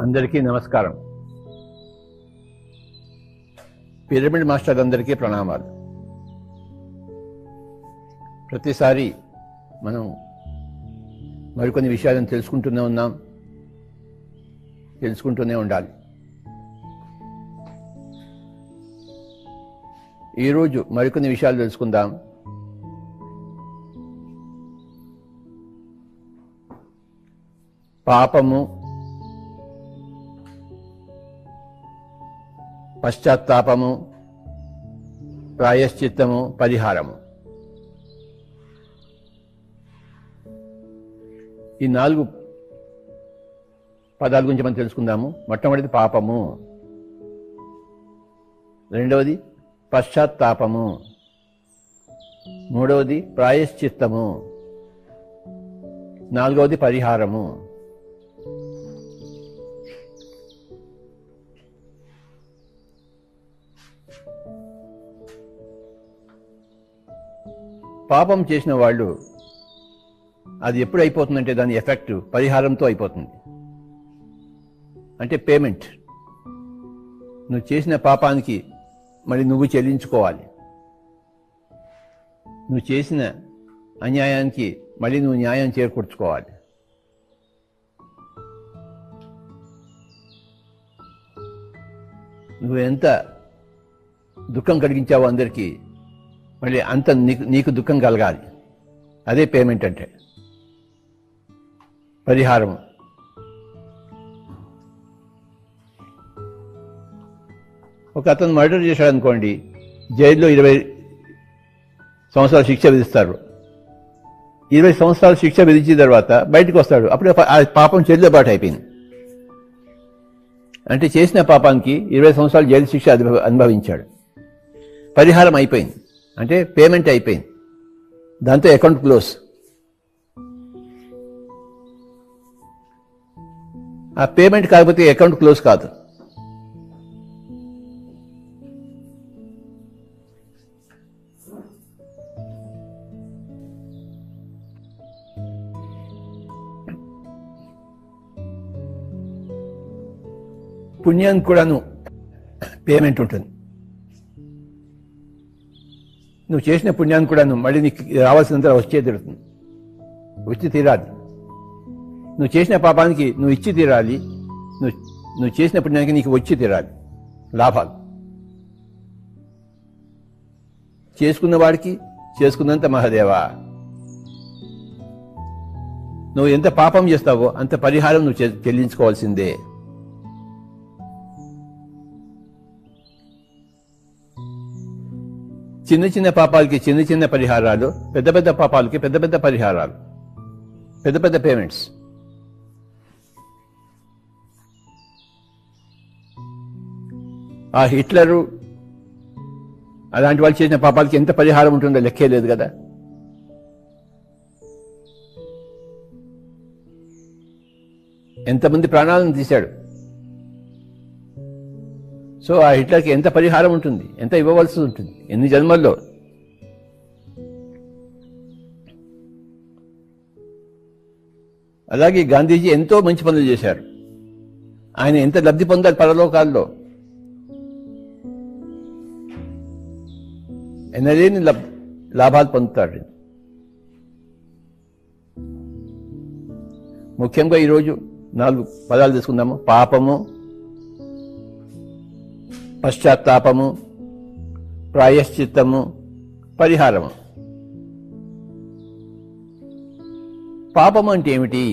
అందరికీ నమస్కారం. Pyramid master అందరికీ ప్రణామాలు. ప్రతిసారి మనం మరికొన్ని విషయాలను తెలుసుకుంటూనే ఉండాలి. ఈరోజు మరికొన్ని విషయాలు తెలుసుకుందాం. పాపము, పశ్చాత్తాపము, ప్రాయశ్చిత్తము, పరిహారము. ఈ 4 పదాల గురించి మనం తెలుసుకుందాము. మొట్టమొదటిది పాపము, రెండవది పశ్చాత్తాపము, మూడవది ప్రాయశ్చిత్తము, నాలుగవది పరిహారము. పాపం చేసిన వాళ్ళు అది ఎప్పుడు అయిపోతుందంటే దాని ఎఫెక్ట్ పరిహారంతో అయిపోతుంది. అంటే పేమెంట్. నువ్వు చేసిన పాపానికి మరి నువ్వు చెల్లించుకోవాలి. నువ్వు చేసిన అన్యాయానికి మళ్ళీ నువ్వు న్యాయం చేకూర్చుకోవాలి. నువ్వు ఎంత దుఃఖం కలిగించావో అందరికీ మళ్ళీ అంత నీకు దుఃఖం కలగాలి. అదే పేమెంట్ అంటే. పరిహారం. ఒక అతను మర్డర్ చేశాడు అనుకోండి, జైల్లో 20 సంవత్సరాల శిక్ష విధిస్తారు. 20 సంవత్సరాల శిక్ష విధించిన తర్వాత బయటకు వస్తాడు. అప్పుడే ఆ పాపం చెల్లుబాటు అయిపోయింది. అంటే చేసిన పాపానికి 20 సంవత్సరాలు జైలు శిక్ష అనుభవించాడు. పరిహారం అయిపోయింది, అంటే పేమెంట్ అయిపోయింది. దాంతో అకౌంట్ క్లోజ్. ఆ పేమెంట్ కాకపోతే అకౌంట్ క్లోజ్ కాదు. పుణ్యానికి కూడాను పేమెంట్ ఉంటుంది. నువ్వు చేసిన పుణ్యాన్ని కూడాను మళ్ళీ నీకు రావాల్సినంత వచ్చి తీరాలి. నువ్వు చేసిన పాపానికి నువ్వు ఇచ్చి తీరాలి. నువ్వు చేసిన పుణ్యానికి నీకు వచ్చి తీరాలి లాభాలు. చేసుకున్న వాడికి చేసుకున్నంత మహాదేవా. నువ్వు ఎంత పాపం చేస్తావో అంత పరిహారం నువ్వు చెల్లించుకోవాల్సిందే. చిన్న చిన్న పాపాలకి చిన్న చిన్న పరిహారాలు, పెద్ద పెద్ద పాపాలకి పెద్ద పెద్ద పరిహారాలు, పెద్ద పెద్ద పేమెంట్స్. ఆ హిట్లరు అలాంటి వాళ్ళు చేసిన పాపాలకి ఎంత పరిహారం ఉంటుందో లెక్కే లేదు కదా. ఎంతమంది ప్రాణాలను తీశాడు. సో ఆ హిట్లర్కి ఎంత పరిహారం ఉంటుంది, ఎంత ఇవ్వవలసి ఉంటుంది, ఎన్ని జన్మల్లో. అలాగే గాంధీజీ ఎంతో మంచి పనులు చేశారు. ఆయన ఎంత లబ్ధి పొందారు పరలోకాల్లో. ఎనలేని లాభాలు పొందుతాడు. ముఖ్యంగా ఈరోజు 4 పదాలు తీసుకుందాము. పాపము, పశ్చాత్తాపము, ప్రాయశ్చిత్తము, పరిహారము. పాపము అంటే ఏమిటి?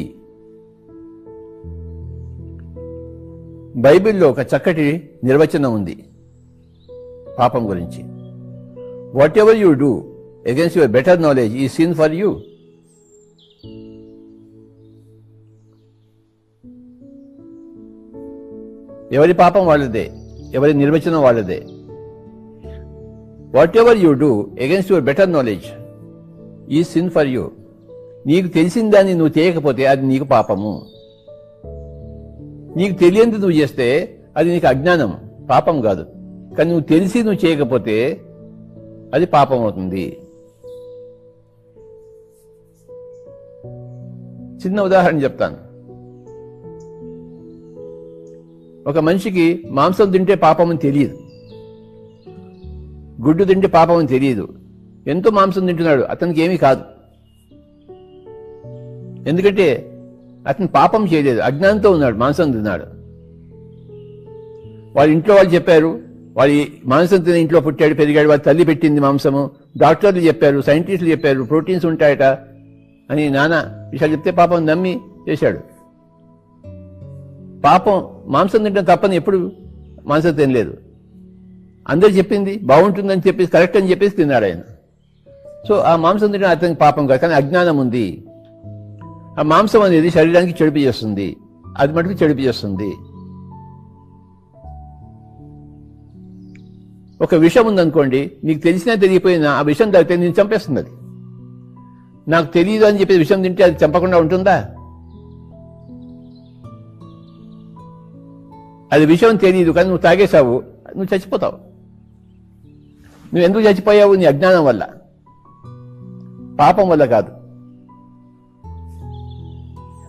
బైబిల్లో ఒక చక్కటి నిర్వచనం ఉంది పాపం గురించి. What ever you do against your better knowledge ఈ సిన్ ఫర్ యూ. ఎవరి పాపం వాళ్ళదే, ఎవరి నిర్వచనం వాళ్ళదే. What ever you do against your better knowledge ఈ సిన్ ఫర్ యూ. నీకు తెలిసిన దాన్ని నువ్వు చేయకపోతే అది నీకు పాపము. నీకు తెలియంది నువ్వు చేస్తే అది నీకు అజ్ఞానం, పాపం కాదు. కానీ నువ్వు తెలిసి నువ్వు చేయకపోతే అది పాపం అవుతుంది. చిన్న ఉదాహరణ చెప్తాను. ఒక మనిషికి మాంసం తింటే పాపం అని తెలియదు, గుడ్డు తింటే పాపం అని తెలియదు. ఎంతో మాంసం తింటున్నాడు, అతనికి ఏమీ కాదు. ఎందుకంటే అతను పాపం చేయలేదు, అజ్ఞానంతో ఉన్నాడు, మాంసం తిన్నాడు. వాళ్ళ ఇంట్లో వాళ్ళు చెప్పారు, వాడి మాంసం తిని ఇంట్లో పుట్టాడు పెరిగాడు, వాళ్ళ తల్లి పెట్టింది మాంసము, డాక్టర్లు చెప్పారు, సైంటిస్టులు చెప్పారు ప్రోటీన్స్ ఉంటాయట అని నానా విషయాలు చెప్తే పాపం నమ్మి చేశాడు. పాపం మాంసం తింటాం తప్పని ఎప్పుడు మాంసం తినలేదు. అందరు చెప్పింది బాగుంటుందని చెప్పేసి కరెక్ట్ అని చెప్పేసి తిన్నాడు ఆయన. సో ఆ మాంసం తినడం అతనికి పాపం కాదు, కానీ అజ్ఞానం ఉంది. ఆ మాంసం అనేది శరీరానికి చెడుపు చేస్తుంది, అది మటుకు చెడుపు చేస్తుంది. ఒక విషం ఉందనుకోండి, నీకు తెలిసినా తెలియపోయినా ఆ విషం తాగితే నేను చంపేస్తుంది. అది నాకు తెలియదు అని చెప్పి విషం తింటే అది చంపకుండా ఉంటుందా? అది విషయం తెలియదు కానీ నువ్వు తాగేశావు, నువ్వు చచ్చిపోతావు. నువ్వు ఎందుకు చచ్చిపోయావు? నీ అజ్ఞానం వల్ల, పాపం వల్ల కాదు.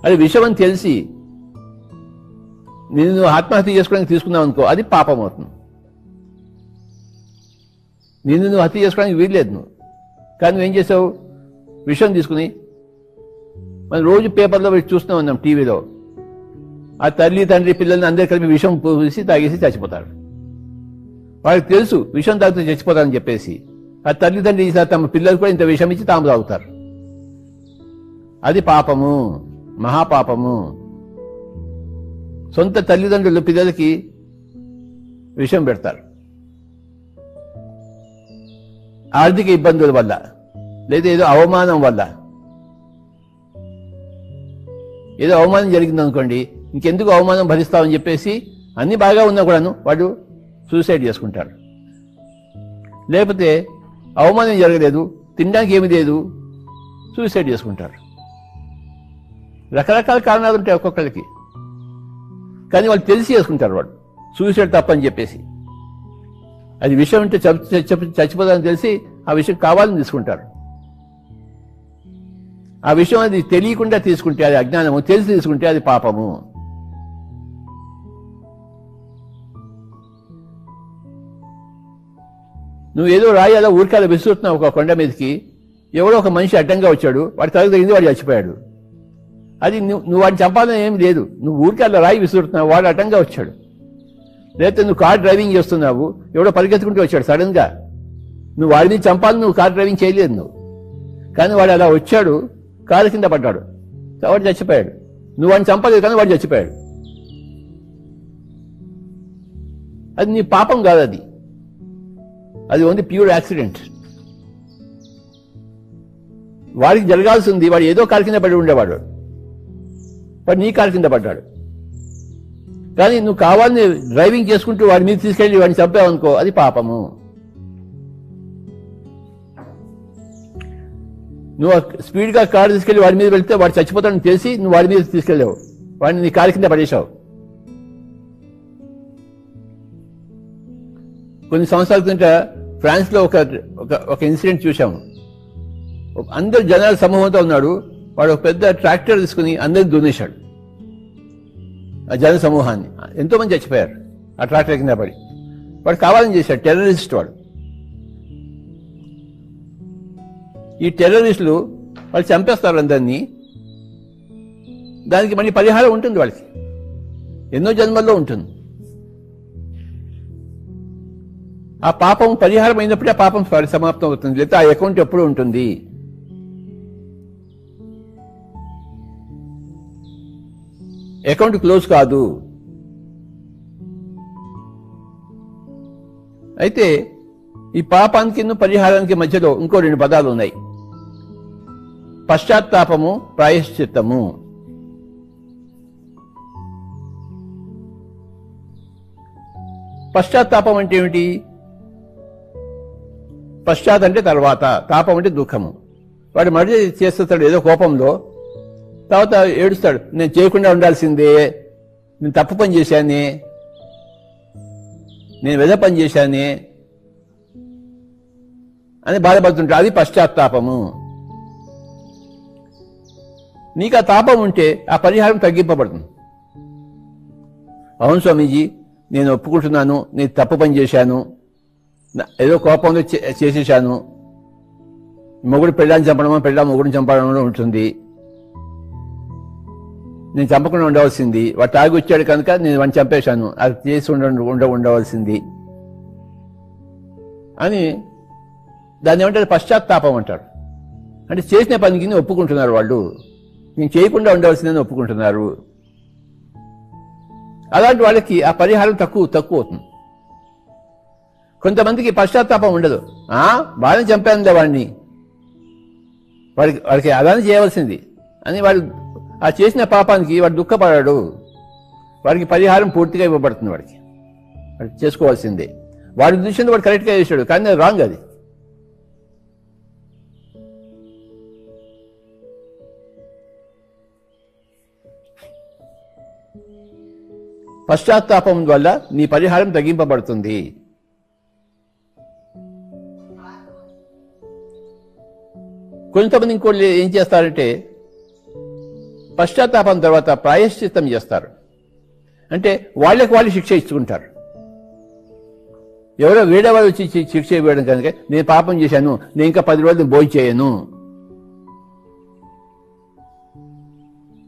అది విషం అని తెలిసి నువ్వు ఆత్మహత్య చేసుకోవడానికి తీసుకున్నావు అనుకో, అది పాపం అవుతుంది. నువ్వు హత్య చేసుకోవడానికి వీల్లేదు నువ్వు, కానీ నువ్వేం చేసావు? విషం తీసుకుని మనం రోజు పేపర్లో పెట్టి చూస్తూనే ఉన్నాం, టీవీలో. ఆ తల్లి తండ్రి పిల్లల్ని అందరు కలిపి విషం పూసి తాగేసి చచ్చిపోతారు. వాళ్ళకి తెలుసు విషం తాగితే చచ్చిపోతారని చెప్పేసి. ఆ తల్లిదండ్రి ఈసారి తమ పిల్లలు కూడా ఇంత విషం ఇచ్చి తాము తాగుతారు. అది పాపము, మహాపాపము. సొంత తల్లిదండ్రులు పిల్లలకి విషం పెడతారు ఆర్థిక ఇబ్బందుల వల్ల, లేదా ఏదో అవమానం వల్ల. ఏదో అవమానం జరిగిందనుకోండి, ఇంకెందుకు అవమానం భరిస్తామని చెప్పేసి అన్ని బాగా ఉన్నా కూడాను వాడు సూసైడ్ చేసుకుంటాడు. లేకపోతే అవమానం జరగలేదు, తినడానికి ఏమీ లేదు, సూసైడ్ చేసుకుంటారు. రకరకాల కారణాలు ఉంటాయి ఒక్కొక్కరికి, కానీ వాళ్ళు తెలిసి చేసుకుంటారు వాడు సూసైడ్ తప్పని చెప్పేసి. అది విషయం ఉంటే చచ్చిపోతారని తెలిసి ఆ విషయం కావాలని తీసుకుంటారు. ఆ విషయం అది తెలియకుండా తీసుకుంటే అది అజ్ఞానము, తెలిసి తీసుకుంటే అది పాపము. నువ్వు ఏదో రాయి అలా ఊరికాల విసురుతున్నావు ఒక కొండ మీదకి, ఎవడో ఒక మనిషి అడ్డంగా వచ్చాడు, వాడి తల తగింది, వాడు చచ్చిపోయాడు. అది నువ్వు వాడిని చంపాలని ఏం లేదు, నువ్వు ఊరికాల రాయి విసురుతున్నావు, వాడు అడ్డంగా వచ్చాడు. లేకపోతే నువ్వు కార్ డ్రైవింగ్ చేస్తున్నావు, ఎవడో పరిగెత్తుకుంటూ వచ్చాడు సడన్ గా, నువ్వు వాడిని చంపాలని నువ్వు కార్ డ్రైవింగ్ చేయలేదు నువ్వు, కానీ వాడు అలా వచ్చాడు, కారు కింద పడ్డాడు, వాడు చచ్చిపోయాడు. నువ్వు వాడిని చంపలేదు కానీ వాడు చచ్చిపోయాడు. అది నీ పాపం కాదు, అది ఓన్లీ ప్యూర్ యాక్సిడెంట్. వాడికి జరగాల్సింది, వాడు ఏదో కారు కింద పడి ఉండేవాడు, వాడు నీ కారు కింద పడ్డాడు. కానీ నువ్వు కావాలని డ్రైవింగ్ చేసుకుంటూ వాడి మీద తీసుకెళ్ళి వాడిని చంపావనుకో, అది పాపము. నువ్వు స్పీడ్గా కారు తీసుకెళ్ళి వాడి మీద వెళ్తే వాడు చచ్చిపోతాడని తెలిసి నువ్వు వాడి మీద తీసుకెళ్ళావు, వాడిని నీ కారు కింద పడేశావు. కొన్ని సంవత్సరాల కింద ఫ్రాన్స్ లో ఒక ఇన్సిడెంట్ చూశాము. అందరు జనాల సమూహంతో ఉన్నాడు, వాడు ఒక పెద్ద ట్రాక్టర్ తీసుకుని అందరిని దున్నేశాడు. ఆ జన సమూహాన్ని ఎంతో మంది చచ్చిపోయారు ఆ ట్రాక్టర్ కింద పడి. వాడు కావాలని చేశాడు, టెర్రరిస్ట్ వాడు. ఈ టెర్రరిస్టులు వాళ్ళు చంపేస్తారు అందరినీ, దానికి మళ్ళీ పరిహారం ఉంటుంది వాళ్ళకి, ఎన్నో జన్మల్లో ఉంటుంది. ఆ పాపం పరిహారం అయినప్పుడే ఆ పాపం సమాప్తం అవుతుంది, లేకపోతే ఆ అకౌంట్ ఎప్పుడు ఉంటుంది. అకౌంట్ క్లోజ్ కాదు. అయితే ఈ పాపానికి పరిహారానికి మధ్యలో ఇంకో రెండు పదాలు ఉన్నాయి, పశ్చాత్తాపము, ప్రాయశ్చిత్తము. పశ్చాత్తాపం అంటే ఏమిటి? పశ్చాత్ అంటే తర్వాత, తాపం అంటే దుఃఖము. వాడు మళ్ళీ చేస్తాడు ఏదో కోపంలో, తర్వాత ఏడుస్తాడు, నేను చేయకుండా ఉండాల్సిందే, నేను తప్పు పని చేశానే, నేను వెద పని చేశానే అని బాధపడుతుంటాడు. అది పశ్చాత్తాపము. నీకు ఆ తాపం ఉంటే ఆ పరిహారం తగ్గింపబడుతుంది. అవును స్వామీజీ, నేను ఒప్పుకుంటున్నాను, నేను తప్పు పని చేశాను, ఏదో కోపంలో చేసేశాను. మొగుడు పెళ్ళాన్ని చంపడమో మొగుడిని చంపడమో ఉంటుంది. నేను చంపకుండా ఉండవలసింది, వాడు తాగి వచ్చాడు కనుక నేను వాడిని చంపేశాను, అది చేసి ఉండవలసింది అని దాన్ని ఏమంటారు? పశ్చాత్తాపం అంటారు. అంటే చేసిన పనికి ఒప్పుకుంటున్నారు వాళ్ళు, నేను చేయకుండా ఉండవలసిందని ఒప్పుకుంటున్నారు. అలాంటి వాళ్ళకి ఆ పరిహారం తక్కువ అవుతుంది. కొంతమందికి పశ్చాత్తాపం ఉండదు. బాగానే చంపానులే వాడిని, వాడికి అలానే చేయవలసింది అని వాడు ఆ చేసిన పాపానికి వాడు దుఃఖపడాడు. వాడికి పరిహారం పూర్తిగా ఇవ్వబడుతుంది. వాడికి చేసుకోవాల్సిందే. వాడి దృష్టిలో వాడు కరెక్ట్గా చేశాడు, కానీ అది రాంగ్. అది పశ్చాత్తాపం వల్ల నీ పరిహారం తగ్గింపబడుతుంది. కొంతమంది ఇంకోళ్ళు ఏం చేస్తారంటే పశ్చాత్తాపం తర్వాత ప్రాయశ్చిత్తం చేస్తారు. అంటే వాళ్ళకి వాళ్ళు శిక్ష ఇచ్చుకుంటారు. ఎవరో వేరే వాళ్ళు వచ్చి శిక్ష ఇవ్వడం కనుక నేను పాపం చేశాను, నేను ఇంకా 10 రోజులు భోజనం చేయను.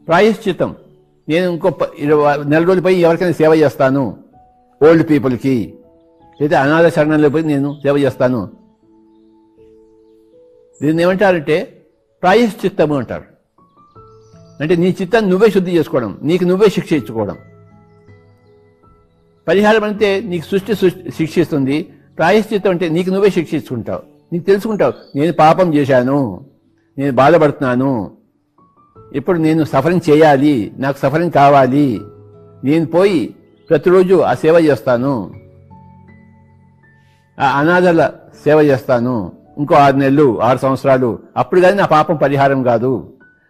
ప్రాయశ్చిత్తం, నేను ఇంకో 4 రోజులు పోయి ఎవరికైనా సేవ చేస్తాను, ఓల్డ్ పీపుల్కి లేదా అనాథ శరణంలో పోయి నేను సేవ చేస్తాను. దీన్ని ఏమంటారంటే ప్రాయశ్చిత్తము అంటారు. అంటే నీ చిత్తాన్ని నువ్వే శుద్ధి చేసుకోవడం, నీకు నువ్వే శిక్ష ఇచ్చుకోవడం. పరిహారం అంటే నీకు సృష్టి శిక్షిస్తుంది, ప్రాయశ్చిత్తం అంటే నీకు నువ్వే శిక్ష ఇచ్చుకుంటావు. నీకు తెలుసుకుంటావు, నేను పాపం చేశాను, నేను బాధపడుతున్నాను, ఇప్పుడు నేను సఫరింగ్ చేయాలి, నాకు సఫరింగ్ కావాలి, నేను పోయి ప్రతిరోజు ఆ సేవ చేస్తాను, ఆ అనాథల సేవ చేస్తాను, ఇంకో 6 నెలలు 6 సంవత్సరాలు, అప్పుడు కానీ నా పాపం పరిహారం కాదు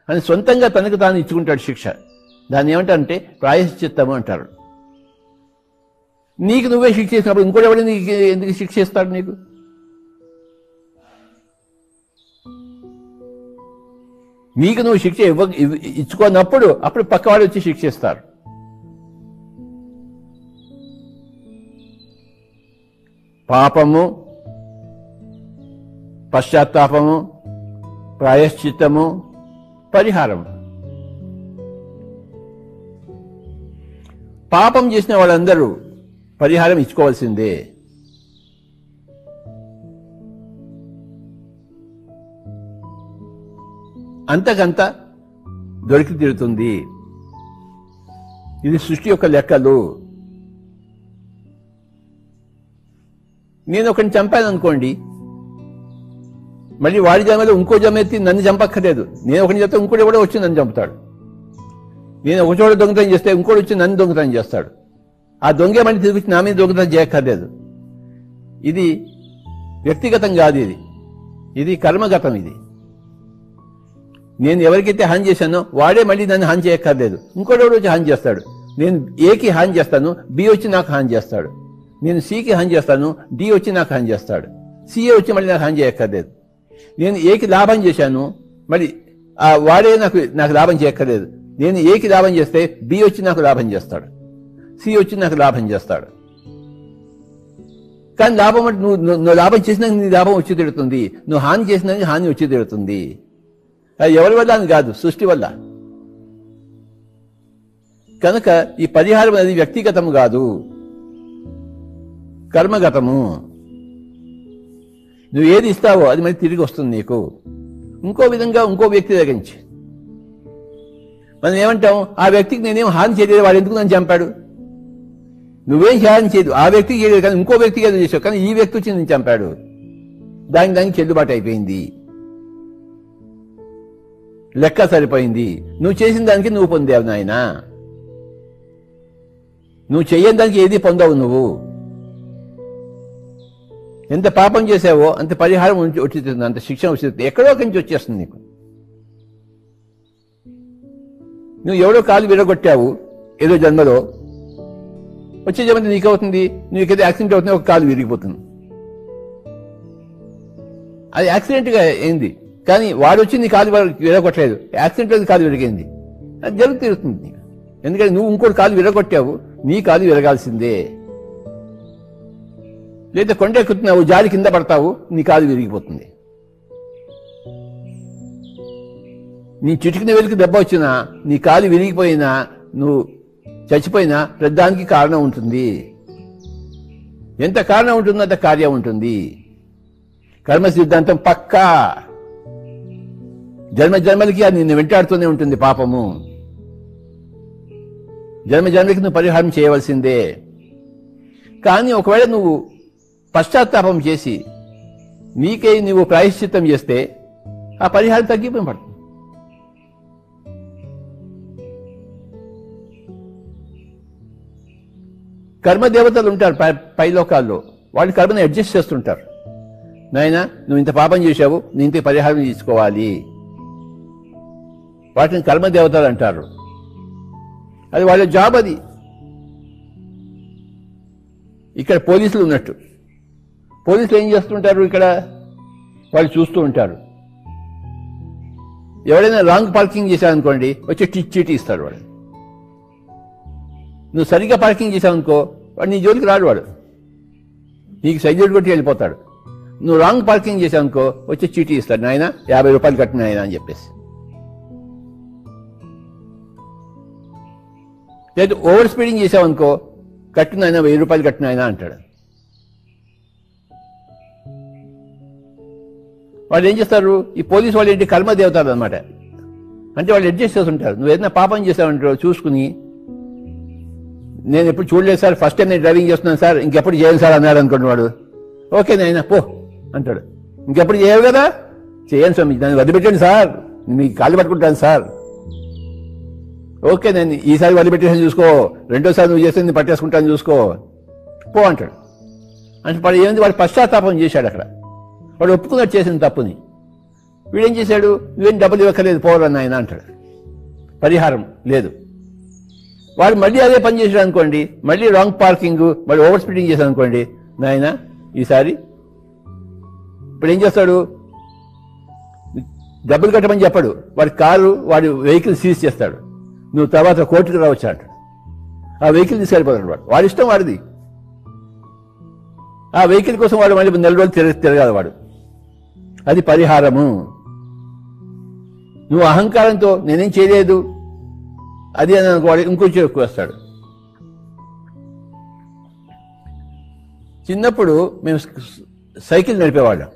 అని సొంతంగా తనకు తాను ఇచ్చుకుంటాడు శిక్ష. దాన్ని ఏమంటారంటే ప్రాయశ్చిత్తము అంటారు. నీకు నువ్వే శిక్ష చేసినప్పుడు ఇంకోటి ఎవరు నీకు ఎందుకు శిక్ష ఇస్తాడు? నీకు నీకు నువ్వు శిక్ష ఇచ్చుకోనప్పుడు అప్పుడు పక్కవాడు వచ్చి శిక్ష ఇస్తారు. పాపము, పశ్చాత్తాపము, ప్రాయశ్చిత్తము, పరిహారం. పాపం చేసిన వాళ్ళందరూ పరిహారం ఇచ్చుకోవాల్సిందే. అంతకంత దొరికి తీరుతుంది. ఇది సృష్టి యొక్క లెక్కలు. నేను ఒకరిని చంపాను అనుకోండి, మళ్ళీ వాడి జమలో ఇంకో జమ ఎత్తి నన్ను చంపక్కర్లేదు. నేను ఒకరిని చెప్తే ఇంకోటి కూడా వచ్చి నన్ను చంపుతాడు. నేను ఒక చోట దొంగతనం చేస్తే ఇంకోటి వచ్చి నన్ను దొంగతనం చేస్తాడు. ఆ దొంగే మళ్ళీ తిరిగి నా మీద దొంగతనం చేయక్కర్లేదు. ఇది వ్యక్తిగతం కాదు, ఇది కర్మగతం. ఇది నేను ఎవరికైతే హాని చేశానో వాడే మళ్ళీ నన్ను హాని చేయక్కర్లేదు. ఇంకోటి వచ్చి హాని చేస్తాడు. నేను ఏకి హాని చేస్తాను, బి వచ్చి నాకు హాని చేస్తాడు. నేను సికి హాని చేస్తాను, డి వచ్చి నాకు హాని చేస్తాడు. సిఏ వచ్చి మళ్ళీ నాకు హాని చేయక్కర్లేదు. నేను ఏకి లాభం చేశాను, మళ్ళీ వాడే నాకు లాభం చేయక్కర్లేదు. నేను ఏకి లాభం చేస్తే బి వచ్చి నాకు లాభం చేస్తాడు, సి వచ్చి నాకు లాభం చేస్తాడు. కానీ లాభం అంటే నువ్వు లాభం చేసినా నీ లాభం వచ్చి తిడుతుంది, నువ్వు హాని చేసినా హాని వచ్చి తిడుతుంది. అది ఎవరి వల్ల అని కాదు, సృష్టి వల్ల. కనుక ఈ పరిహారం అనేది వ్యక్తిగతము కాదు, కర్మగతము. నువ్వు ఏది ఇస్తావో అది మళ్ళీ తిరిగి వస్తుంది నీకు, ఇంకో విధంగా ఇంకో వ్యక్తి దగ్గర నుంచి. మనం ఏమంటాం, ఆ వ్యక్తికి నేనేం హాని చేయలేదు, వాడు ఎందుకు నన్ను చంపాడు? నువ్వేం హాని చేయదు, ఆ వ్యక్తికి చేయలేదు, కానీ ఇంకో వ్యక్తికి ఏదో చేసావు, కానీ ఈ వ్యక్తి వచ్చి నేను చంపాడు. దానికి చెల్లుబాటు అయిపోయింది, లెక్క సరిపోయింది. నువ్వు చేసిన దానికి నువ్వు పొందావు నాయన, నువ్వు చేయని దానికి ఏది పొందవు. నువ్వు ఎంత పాపం చేసావో అంత పరిహారం వచ్చేస్తుంది, అంత శిక్షణ వచ్చేస్తుంది, ఎక్కడో నుంచి వచ్చేస్తుంది నీకు. నువ్వు ఎవడో కాలు విరగొట్టావు ఏదో జన్మలో, వచ్చే జన్మ నీకవుతుంది, నీకైతే యాక్సిడెంట్ అవుతుంది, ఒక కాలు విరిగిపోతుంది. అది యాక్సిడెంట్గా అయింది, కానీ వాడు వచ్చి నీ కాలు విరగొట్టలేదు, యాక్సిడెంట్ కాలు విరిగింది. అది జరుగుతుంది. ఎందుకంటే నువ్వు ఇంకోటి కాలు విరగొట్టావు, నీ కాలు విరగాల్సిందే. లేదా కొండ ఎక్కుతున్నావు, జారి కింద పడతావు, నీ కాలు విరిగిపోతుంది. నీ చిటికిన వెలికి దెబ్బ వచ్చినా, నీ కాలు విరిగిపోయినా, నువ్వు చచ్చిపోయినా ప్రతిదానికి కారణం ఉంటుంది. ఎంత కారణం ఉంటుందో అంత కార్యం ఉంటుంది. కర్మ సిద్ధాంతం పక్కా. జన్మ జన్మలకి అది నిన్ను వెంటాడుతూనే ఉంటుంది పాపము. జన్మ జన్మలకి నువ్వు పరిహారం చేయవలసిందే. కానీ ఒకవేళ నువ్వు పశ్చాత్తాపం చేసి నీకై నువ్వు ప్రాయశ్చిత్తం చేస్తే ఆ పరిహారం తగ్గిపోయి పడుతుంది. కర్మదేవతలు ఉంటారు పైలోకాల్లో, వాళ్ళు కర్మను అడ్జస్ట్ చేస్తుంటారు. నాయనా నువ్వు ఇంత పాపం చేశావు, నీ ఇంత పరిహారం తీసుకోవాలి. వాటిని కర్మదేవతలు అంటారు. అది వాళ్ళ జాబ్. అది ఇక్కడ పోలీసులు ఉన్నట్టు. పోలీసులు ఏం చేస్తుంటారు? ఇక్కడ వాళ్ళు చూస్తూ ఉంటారు. ఎవడైనా రాంగ్ పార్కింగ్ చేశావనుకోండి, వచ్చి చీటీ ఇస్తాడు వాడు. నువ్వు సరిగ్గా పార్కింగ్ చేశావనుకో, వాడు నీ జోలికి రాడు. వాడు నీకు సైజెడ్ కొట్టి వెళ్ళిపోతాడు. నువ్వు రాంగ్ పార్కింగ్ చేశావనుకో, వచ్చి చీటీ ఇస్తాడు. నాయన 50 రూపాయలు కట్టిన ఆయన అని చెప్పేసి. లేదు ఓవర్ స్పీడింగ్ చేసావనుకో, కట్టిన ఆయన 1000 రూపాయలు కట్టిన ఆయన అంటాడు. వాళ్ళు ఏం చేస్తారు? ఈ పోలీసు వాళ్ళు ఏంటి, కర్మదేవతలు అనమాట. అంటే వాళ్ళు అడ్జస్ట్ చేస్తుంటారు. నువ్వు ఏదైనా పాపం చేసావంటారో చూసుకుని, నేను ఎప్పుడు చూడలేదు సార్, ఫస్ట్ టైం నేను డ్రైవింగ్ చేస్తున్నాను సార్, ఇంకెప్పుడు చేయను సార్ అన్నాడు అనుకోండి. వాడు ఓకే నాయన పో అంటాడు. ఇంకెప్పుడు చేయవు కదా, చేయను స్వామి, దాన్ని వదిలిపెట్టండి సార్, మీకు కాళ్ళు పట్టుకుంటాను సార్. ఓకే నేను ఈసారి వదిలిపెట్టేసాను చూసుకో, రెండోసారి నువ్వు చేస్తే నేను పట్టేసుకుంటాను చూసుకో, పో అంటాడు. అంటే వాడు ఏమైంది, వాడు పశ్చాత్తాపం చేశాడు. అక్కడ వాడు ఒప్పుకున్నాడు చేసిన తప్పుని. వీడేం చేశాడు, నువ్వేం డబ్బులు ఇవ్వక్కర్లేదు పోరని ఆయన అంటాడు. పరిహారం లేదు. వాడు మళ్ళీ అదే పని చేశాడు అనుకోండి, మళ్ళీ రాంగ్ పార్కింగ్, మళ్ళీ ఓవర్ స్పీడింగ్ చేశాడు అనుకోండి, నాయన ఈసారి ఇప్పుడు ఏం చేస్తాడు, డబ్బులు కట్టమని చెప్పాడు. వాడి కారు, వాడి వెహికల్ సీజ్ చేస్తాడు. నువ్వు తర్వాత కోర్టుకు రావచ్చు అంటాడు. ఆ వెహికల్ తీసుకెళ్ళిపోతాడు. వాడి ఇష్టం వాడిది. ఆ వెహికల్ కోసం వాడు మళ్ళీ 4 రోజులు తిరగాలి వాడు. అది పరిహారము. నువ్వు అహంకారంతో నేనేం చేయలేదు అది అని అనుకోవాలి, ఇంకొంచెం ఎక్కువ వస్తాడు. చిన్నప్పుడు మేము సైకిల్ నడిపేవాళ్ళం.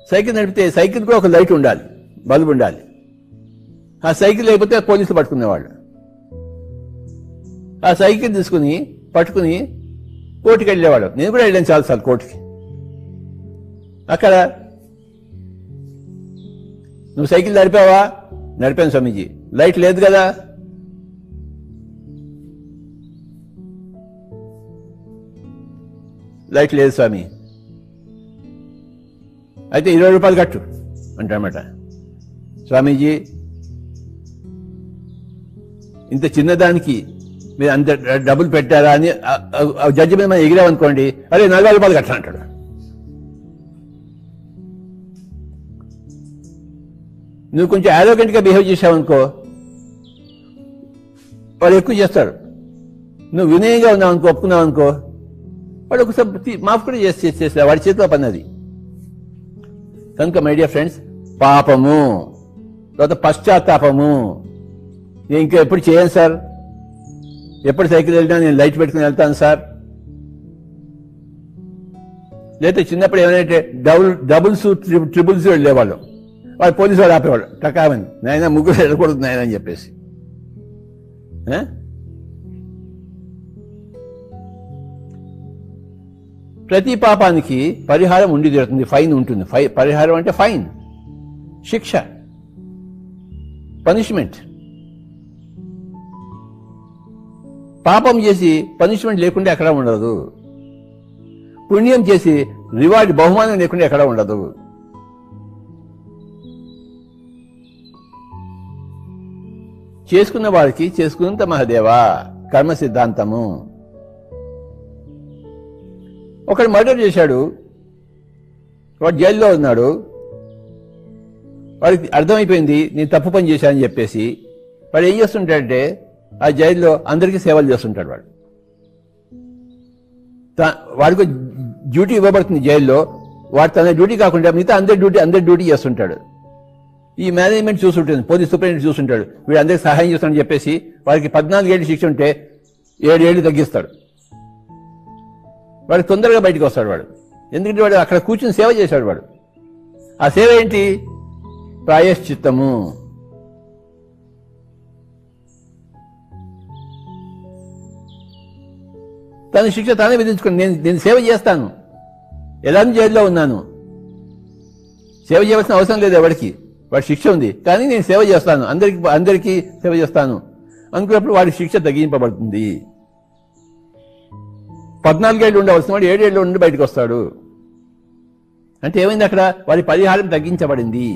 సైకిల్ నడిపితే సైకిల్ కూడా ఒక లైట్ ఉండాలి, బల్బు ఉండాలి. ఆ సైకిల్ లేకపోతే పోలీసులు పట్టుకునేవాళ్ళు. ఆ సైకిల్ తీసుకుని పట్టుకుని కోర్టుకి వెళ్ళేవాడు. నేను కూడా వెళ్ళాను చాలాసార్లు కోర్టుకి. అక్కడ నువ్వు సైకిల్ నడిపావా? నడిపాను స్వామీజీ. లైట్ లేదు కదా. లైట్ లేదు స్వామి. అయితే 20 రూపాయలు కట్టు అంటామట. స్వామీజీ ఇంత చిన్నదానికి మీరు అంత డబ్బులు పెట్టారా అని జడ్జి మీద మనం ఎగిరామనుకోండి, అరే 40 రూపాయలు కట్టా అంటాడు. నువ్వు కొంచెం యారోగెంట్గా బిహేవ్ చేసావనుకో, వాడు ఎక్కువ చేస్తాడు. నువ్వు వినయంగా ఉన్నావు అనుకో, ఒప్పుకున్నావు అనుకో, వాడు ఒకసారి మాఫ్ కూడా చేస్తా. వాడి చేతిలో పని అది. కనుక మై డియర్ ఫ్రెండ్స్, పాపము తర్వాత పశ్చాత్తాపము. నేను ఇంకా ఎప్పుడు చేయను సార్, ఎప్పుడు సైకిల్ వెళ్ళినా నేను లైట్ పెట్టుకుని వెళ్తాను సార్. లేకపోతే చిన్నప్పుడు ఏమైనా డబుల్స్ ట్రిపుల్స్ వెళ్ళేవాళ్ళు. వాడు పోలీసు వాడు ఆపేవాడు, టకామని నాయన ముగ్గురు వెళ్ళకూడదు నాయన అని చెప్పేసి. ప్రతి పాపానికి పరిహారం ఉండి తీరుతుంది, ఫైన్ ఉంటుంది. పరిహారం అంటే ఫైన్, శిక్ష, పనిష్మెంట్. పాపం చేసి పనిష్మెంట్ లేకుండా ఎక్కడా ఉండదు. పుణ్యం చేసి రివార్డ్, బహుమానం లేకుండా ఎక్కడా ఉండదు. చేసుకున్న వాడికి చేసుకున్నంత మహాదేవా కర్మ సిద్ధాంతము. ఒకడు మర్డర్ చేశాడు, వాడు జైల్లో ఉన్నాడు. వాడికి అర్థమైపోయింది నేను తప్పు పని చేశానని చెప్పేసి. వాడు ఏం చేస్తుంటాడంటే ఆ జైల్లో అందరికీ సేవలు చేస్తుంటాడు. వాడికి డ్యూటీ ఇవ్వబడుతుంది జైల్లో. వాడు తన డ్యూటీ కాకుండా మిగతా అందరి డ్యూటీ చేస్తుంటాడు. ఈ మేనేజ్మెంట్ చూస్తుంటుంది, పోలీస్ సూపరింటెండెంట్ చూస్తుంటాడు, వీడు అందరికి సహాయం చేస్తాడని చెప్పేసి వాడికి 14 ఏళ్ళు శిక్ష ఉంటే 7 ఏళ్ళు తగ్గిస్తాడు. వాడు తొందరగా బయటకు వస్తాడు వాడు. ఎందుకంటే వాడు అక్కడ కూర్చుని సేవ చేశాడు. వాడు ఆ సేవ ఏంటి? ప్రాయశ్చిత్తము. తన శిక్ష తానే విధించుకుని నేను సేవ చేస్తాను. ఎలాంటి జైల్లో ఉన్నాను, సేవ చేయవలసిన అవసరం లేదు ఎవరికి. వాడి శిక్ష ఉంది కానీ నేను సేవ చేస్తాను, అందరికీ సేవ చేస్తాను అనుకున్నప్పుడు వాడి శిక్ష తగ్గింపబడుతుంది. 14 ఏళ్ళు ఉండవలసిన వాడు 7 ఏళ్ళు ఉండి బయటకు వస్తాడు. అంటే ఏమైంది? అక్కడ వాడి పరిహారం తగ్గించబడింది.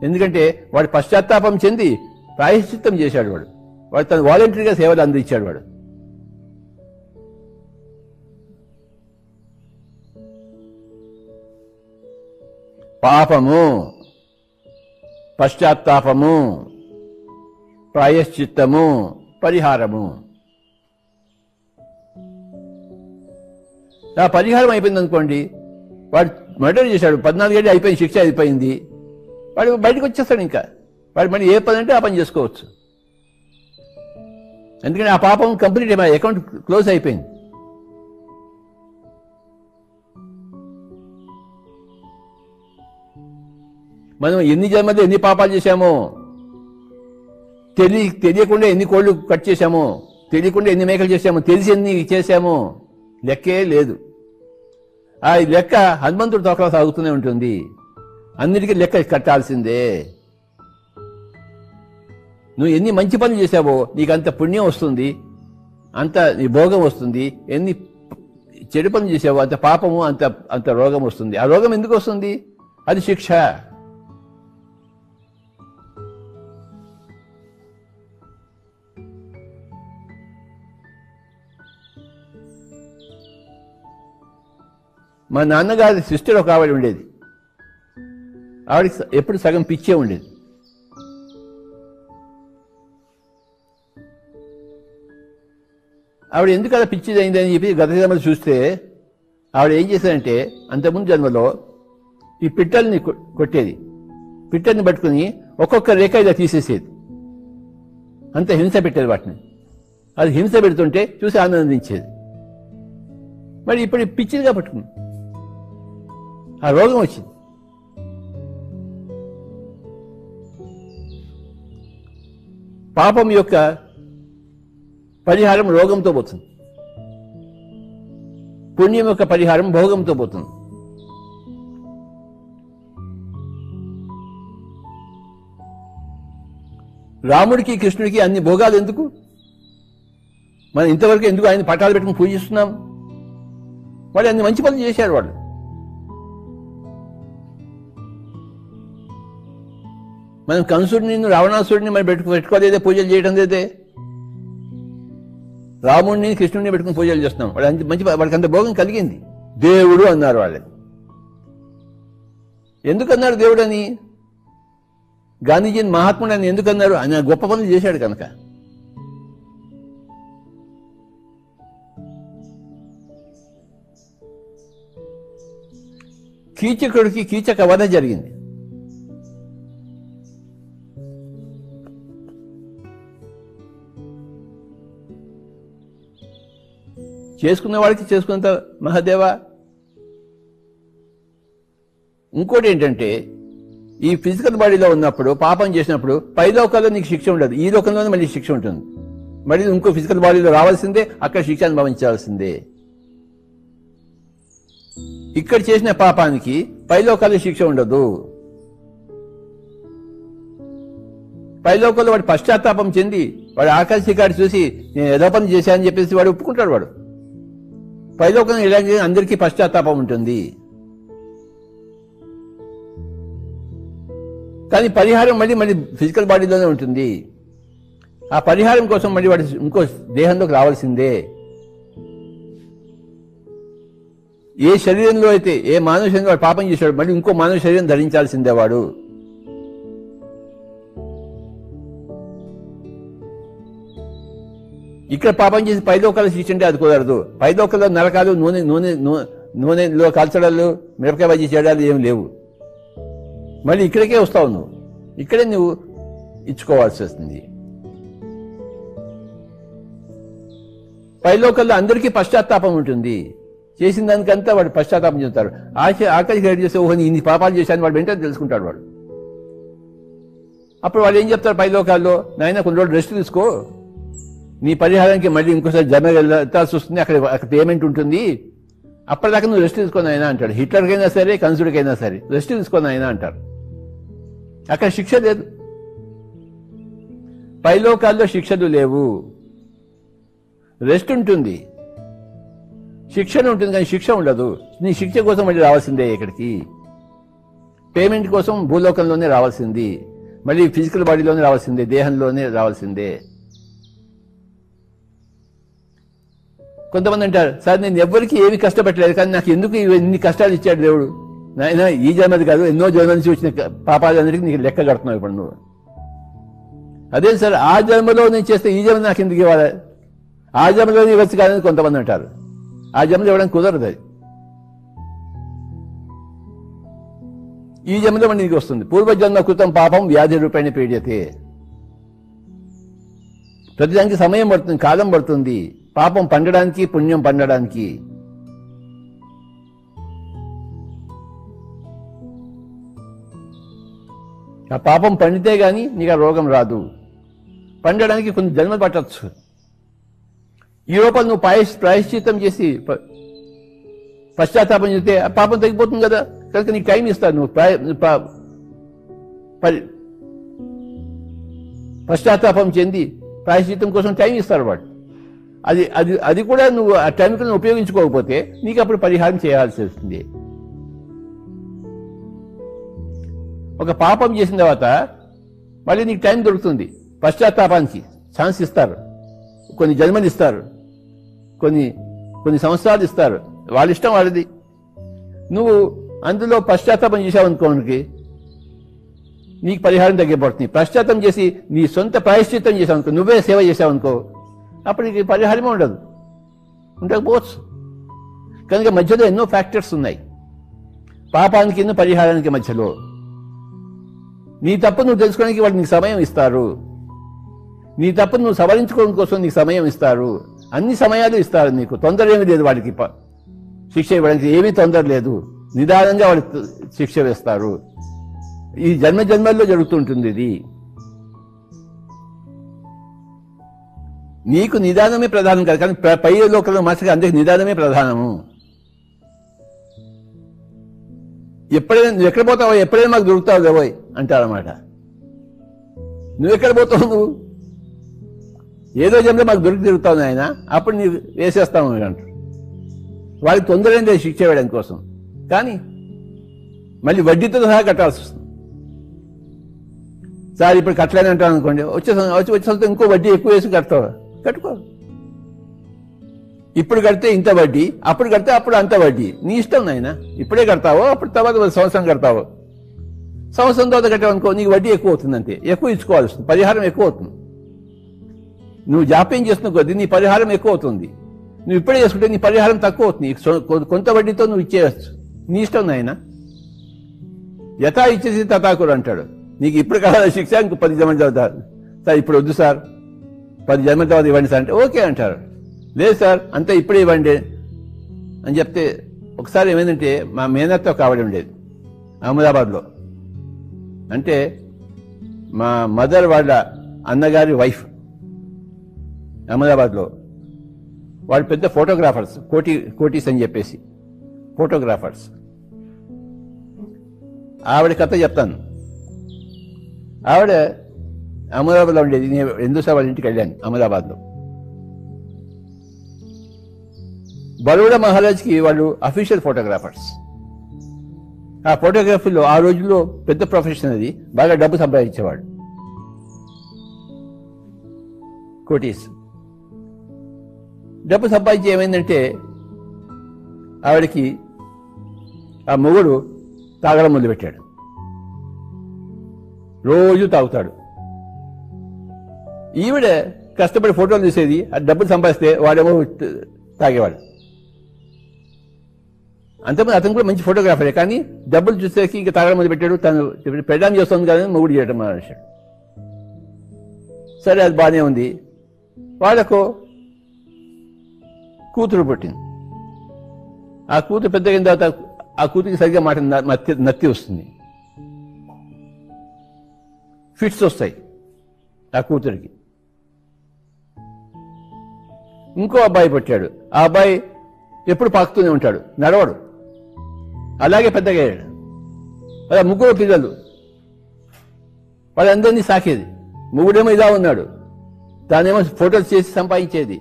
ఎందుకంటే వాడు పశ్చాత్తాపం చెంది ప్రాయశ్చిత్తం చేశాడు. వాడు తను వాలంటరీగా సేవలు అందించాడు. వాడు పాపము, పశ్చాత్తాపము, ప్రాయశ్చిత్తము, పరిహారము. ఆ పరిహారం అయిపోయింది అనుకోండి, వాడు మర్డర్ చేశాడు, 14 ఏళ్ళు అయిపోయింది, శిక్ష అయిపోయింది, వాడు బయటకు వచ్చేస్తాడు. ఇంకా వాడు మళ్ళీ ఏ పని అంటే ఆ పని చేసుకోవచ్చు. ఎందుకంటే ఆ పాపం కంప్లీట్ అయిపోయింది, అకౌంట్ క్లోజ్ అయిపోయింది. మనం ఎన్ని జన్మలో ఎన్ని పాపాలు చేశామో, తెలియకుండా ఎన్ని కోళ్లు కట్ చేశామో, తెలియకుండా ఎన్ని మేకలు చేశామో, తెలిసి ఎన్ని చేశామో లెక్కే లేదు. ఆ లెక్క హనుమంతుడు తోకలా సాగుతూనే ఉంటుంది. అన్నిటికీ లెక్క కట్టాల్సిందే. నువ్వు ఎన్ని మంచి పనులు చేశావో నీకు అంత పుణ్యం వస్తుంది, అంత నీ భోగం వస్తుంది. ఎన్ని చెడు పనులు చేశావో అంత పాపము, అంత రోగం వస్తుంది. ఆ రోగం ఎందుకు వస్తుంది? అది శిక్ష. మా నాన్నగారి సిస్టర్ ఒక ఆవిడ ఉండేది. ఆవిడకి ఎప్పుడు సగం పిచ్చే ఉండేది. ఆవిడ ఎందుకు అలా పిచ్చిది అయిందని చెప్పి గత జన్మలు చూస్తే ఆవిడ ఏం చేశారంటే, అంతకుముందు జన్మలో ఈ పిట్టల్ని కొట్టేది. పిట్టల్ని పట్టుకుని ఒక్కొక్క రేఖ ఇలా తీసేసేది. అంత హింస పెట్టేది వాటిని. అది హింస పెడుతుంటే చూసి ఆనందించేది. మరి ఇప్పుడు పిచ్చిదిగా పట్టుకుంది, ఆ రోగం వచ్చింది. పాపం యొక్క పరిహారం రోగంతో పోతుంది, పుణ్యం యొక్క పరిహారం భోగంతో పోతుంది. రాముడికి కృష్ణుడికి అన్ని భోగాలు ఎందుకు? మనం ఇంతవరకు ఎందుకు ఆయన పటాలు పెట్టుకుని పూజిస్తున్నాం? వాళ్ళు అన్ని మంచి పనులు చేశారు. వాళ్ళు మనం కంసుడిని రావణాసుడిని మనం పెట్టుకోలేదే, పూజలు చేయడం లేదే. రాముడిని కృష్ణుడిని పెట్టుకుని పూజలు చేస్తున్నాం. వాళ్ళకి అంత భోగం కలిగింది. దేవుడు అన్నారు వాళ్ళని. ఎందుకన్నారు దేవుడు అని? గాంధీజీని మహాత్ముడు అని ఎందుకన్నారు? ఆయన గొప్ప పనులు చేశాడు కనుక. కీచకుడికి కీచక వధ జరిగింది. చేసుకున్న వాడికి చేసుకున్నంత మహాదేవా. ఇంకోటి ఏంటంటే, ఈ ఫిజికల్ బాడీలో ఉన్నప్పుడు పాపం చేసినప్పుడు పై లోకాల్లో నీకు శిక్ష ఉండదు, ఈ లోకంలోనే మళ్ళీ శిక్ష ఉంటుంది. మళ్ళీ ఇంకో ఫిజికల్ బాడీలో రావాల్సిందే, అక్కడ శిక్ష అనుభవించాల్సిందే. ఇక్కడ చేసిన పాపానికి పై లోకాల్లో శిక్ష ఉండదు. పై లోకంలో వాడు పశ్చాత్తాపం చెంది వాడు ఆకాశికాడు చూసి నేను ఏదో పని చేశానని చెప్పేసి వాడు ఒప్పుకుంటాడు. వాడు పైలోకంలో ఇలా అందరికీ పశ్చాత్తాపం ఉంటుంది. కానీ పరిహారం మళ్ళీ ఫిజికల్ బాడీలోనే ఉంటుంది. ఆ పరిహారం కోసం మళ్ళీ వాడు ఇంకో దేహంలోకి రావాల్సిందే. ఏ శరీరంలో అయితే ఏ మానవ శరీరంలో వాడు పాపం చేశాడు మళ్ళీ ఇంకో మానవ శరీరం ధరించాల్సిందే వాడు. ఇక్కడ పాపం చేసి పైలోకాల శిక్ష అంటే అది కుదరదు. పైలోకాల్లో నరకాలు, నూనెలో కాల్చడాలు, మిరపకాయ బజ్జీ చేయడాలు ఏమి లేవు. మళ్ళీ ఇక్కడికే వస్తావు నువ్వు. ఇక్కడే నువ్వు ఇచ్చుకోవాల్సి వస్తుంది. పైలోకల్లో అందరికీ పశ్చాత్తాపం ఉంటుంది. చేసిన దానికంతా వాడు పశ్చాత్తాపం చెందుతారు. ఆఖరికి రెడీ చేస్తే ఓహో ఇన్ని పాపాలు చేశాను వాడు వెంటనే తెలుసుకుంటాడు వాడు. అప్పుడు వాళ్ళు ఏం చెప్తారు పైలోకాల్లో, నాయన కొన్ని రోజులు రెస్ట్ తీసుకో, నీ పరిహారానికి మళ్ళీ ఇంకోసారి జన్మ వెళ్ళాల్సి వస్తుంది, అక్కడ పేమెంట్ ఉంటుంది, అప్పటిదాకా నువ్వు రెస్ట్ తీసుకొని అయినా అంటాడు. హిట్లర్కైనా సరే, కంసుడికైనా సరే రెస్ట్ తీసుకొని అయినా అంటారు. అక్కడ శిక్ష లేదు. పైలోకాల్లో శిక్షలు లేవు, రెస్ట్ ఉంటుంది, శిక్షణ ఉంటుంది, కానీ శిక్ష ఉండదు. నీ శిక్ష కోసం మళ్ళీ రావాల్సిందే ఇక్కడికి. పేమెంట్ కోసం భూలోకంలోనే రావాల్సింది, మళ్ళీ ఫిజికల్ బాడీలోనే రావాల్సిందే, దేహంలోనే రావాల్సిందే. కొంతమంది అంటారు, సార్ నేను ఎవరికి ఏమి కష్టపెట్టలేదు, కానీ నాకు ఎందుకు ఇన్ని కష్టాలు ఇచ్చాడు దేవుడు? నాయన ఈ జన్మది కాదు, ఎన్నో జన్మ నుంచి వచ్చిన పాపాలందరికీ నీకు లెక్క కడుతున్నావు ఇప్పుడు నువ్వు. అదే సార్ ఆ జన్మలో నేను చేస్తే ఈ జన్మ నాకు ఎందుకు ఇవ్వాలి? ఆ జన్మలోనే ఇవ్వచ్చు కాదని కొంతమంది అంటారు. ఆ జన్మలో ఇవ్వడం కుదరదు. అది ఈ జన్మలో మన నీకు వస్తుంది. పూర్వజన్మ కృతం పాపం వ్యాధి రూపేణ పీడ్యతే. ప్రతిదానికి సమయం పడుతుంది, కాలం పడుతుంది, పాపం పండడానికి, పుణ్యం పండడానికి. ఆ పాపం పండితే గాని నీకు ఆ రోగం రాదు. పండడానికి కొన్ని జన్మలు పట్టచ్చు. ఈ లోపల నువ్వు ప్రాయశ్చిత్తం చేసి పశ్చాత్తాపం చేస్తే ఆ పాపం తగ్గిపోతుంది కదా. కనుక నీకు టైం ఇస్తాను. నువ్వు పశ్చాత్తాపం చెంది ప్రాయశ్చిత్తం కోసం టైం ఇస్తారు వాడు. అది అది అది కూడా నువ్వు ఆ టైంకి నువ్వు ఉపయోగించుకోకపోతే నీకు అప్పుడు పరిహారం చేయాల్సి వస్తుంది. ఒక పాపం చేసిన తర్వాత మళ్ళీ నీకు టైం దొరుకుతుంది. పశ్చాత్తాపానికి ఛాన్స్ ఇస్తారు, కొన్ని జన్మలు ఇస్తారు, కొన్ని సంవత్సరాలు ఇస్తారు. వాళ్ళ ఇష్టం వాళ్ళది. నువ్వు అందులో పశ్చాత్తాపం చేసావనుకోనికి నీకు పరిహారం తగ్గిపోతుంది. పశ్చాత్తాపం చేసి నీ సొంత ప్రాయశ్చిత్తం చేసావనుకో, నువ్వే సేవ చేసావనుకో, అప్పుడు నీకు పరిహారమే ఉండదు, ఉండకపోవచ్చు. కనుక మధ్యలో ఎన్నో ఫ్యాక్టర్స్ ఉన్నాయి పాపానికి, ఎన్నో పరిహారానికి మధ్యలో. నీ తప్పు నువ్వు తెలుసుకోవడానికి వాళ్ళు నీకు సమయం ఇస్తారు. నీ తప్పు నువ్వు సవరించుకోవడం కోసం నీకు సమయం ఇస్తారు. అన్ని సమయాలు ఇస్తారు నీకు. తొందర ఏమీ లేదు వాడికి. శిక్ష ఇవ్వడానికి ఏమీ తొందర లేదు. నిదానంగా వాళ్ళకి శిక్ష వేస్తారు. ఈ జన్మల్లో జరుగుతుంటుంది ఇది. నీకు నిదానమే ప్రధానం కాదు, కానీ పై లోకంలో మాస్టర్ అందరికి నిదానమే ప్రధానము. ఎప్పుడైనా నువ్వు ఎక్కడ పోతావో, ఎప్పుడైనా మాకు దొరుకుతావు లేవోయ్ అంటారన్నమాట. నువ్వెక్కడ పోతావు? నువ్వు ఏదో జన్మలో మాకు దొరికి తిరుగుతావు ఆయన, అప్పుడు నీవు వేసేస్తావు అంటారు. వాళ్ళకి తొందర ఏం లేదు శిక్ష వేయడం కోసం, కానీ మళ్ళీ వడ్డీతో సహా కట్టాల్సి వస్తుంది. సార్ ఇప్పుడు కట్టలేని అంటాను అనుకోండి, వచ్చే ఇంకో వడ్డీ ఎక్కువ వేసి కట్టుకో. ఇప్పుడు కడితే ఇంత వడ్డీ, అప్పుడు కడితే అప్పుడు అంత వడ్డీ. నీ ఇష్టం నాయన. ఇప్పుడే కడతావో, అప్పుడు తర్వాత సంవత్సరం కడతావో. సంవత్సరం తర్వాత కట్టావనుకో నీకు వడ్డీ ఎక్కువ అవుతుంది. అంతే, ఎక్కువ ఇచ్చుకోవాల్సి వస్తుంది, పరిహారం ఎక్కువ అవుతుంది. నువ్వు జాప్యం చేస్తున్న కొద్దీ నీ పరిహారం ఎక్కువ అవుతుంది. నువ్వు ఇప్పుడే చేసుకుంటే నీ పరిహారం తక్కువ అవుతుంది. కొంత వడ్డీతో నువ్వు ఇచ్చేయచ్చు. నీ ఇష్టం నాయన. యథా ఇచ్చేసి తథాకురు అంటాడు. నీకు ఇప్పుడు కావాలి శిక్ష, ఇంకో 10 జన్మల తర్వాత. సార్ ఇప్పుడు వద్దు సార్, 10 జన్మల తర్వాత ఇవ్వండి సార్ అంటే ఓకే అంటారు. లేదు సార్ అంతా ఇప్పుడే ఇవ్వండి అని చెప్తే, ఒకసారి ఏమైందంటే మా మేనత్త ఒక ఆవిడ ఉండేది అహ్మదాబాద్లో. అంటే మా మదర్ వాళ్ళ అన్నగారి వైఫ్ అహ్మదాబాద్లో. వాళ్ళు పెద్ద ఫోటోగ్రాఫర్స్, కోటీస్ అని చెప్పేసి ఫోటోగ్రాఫర్స్. ఆవిడ కథ చెప్తాను. ఆవిడ అహ్మదాబాద్లో ఉండేది. నేను ఎందుసారి వాళ్ళ ఇంటికి వెళ్ళాను అహ్మదాబాద్లో. బరోడా మహారాజ్కి వాళ్ళు అఫీషియల్ ఫోటోగ్రాఫర్స్. ఆ ఫోటోగ్రఫీలో ఆ రోజుల్లో పెద్ద ప్రొఫెషన్ అది. బాగా డబ్బు సంపాదించేవాడు, కోటీస్. డబ్బు సంపాదించి ఏమైందంటే ఆవిడకి ఆ మొగుడు తాగడం మొదలుపెట్టాడు. రోజు తాగుతాడు. ఈవిడ కష్టపడి ఫోటోలు తీసేది, ఆ డబ్బులు సంపాదిస్తే వాడేమో తాగేవాడు. అంతమంది అతను కూడా మంచి ఫోటోగ్రాఫరే, కానీ డబ్బులు చూసేసి ఇంకా తాగడం మొదలు పెట్టాడు. తను పెళ్ళాం చేస్తుంది కానీ మొగుడు చేయడం మానేశాడు. సరే, అది బాగానే ఉంది. వాళ్ళకు కూతురు పుట్టింది. ఆ కూతురు పెద్దగిన తర్వాత ఆ కూతురికి సరిగ్గా మాట నత్తి వస్తుంది, ఫిట్స్ వస్తాయి ఆ కూతురికి. ఇంకో అబ్బాయి పుట్టాడు. ఆ అబ్బాయి ఎప్పుడు పాకుతూనే ఉంటాడు, నడవడు, అలాగే పెద్దగా అయ్యాడు. అలా ముగ్గురు పిల్లలు, వాళ్ళందరినీ సాకేది. ముగ్గుడేమో ఇలా ఉన్నాడు, తానేమో ఫోటోలు చేసి సంపాదించేది,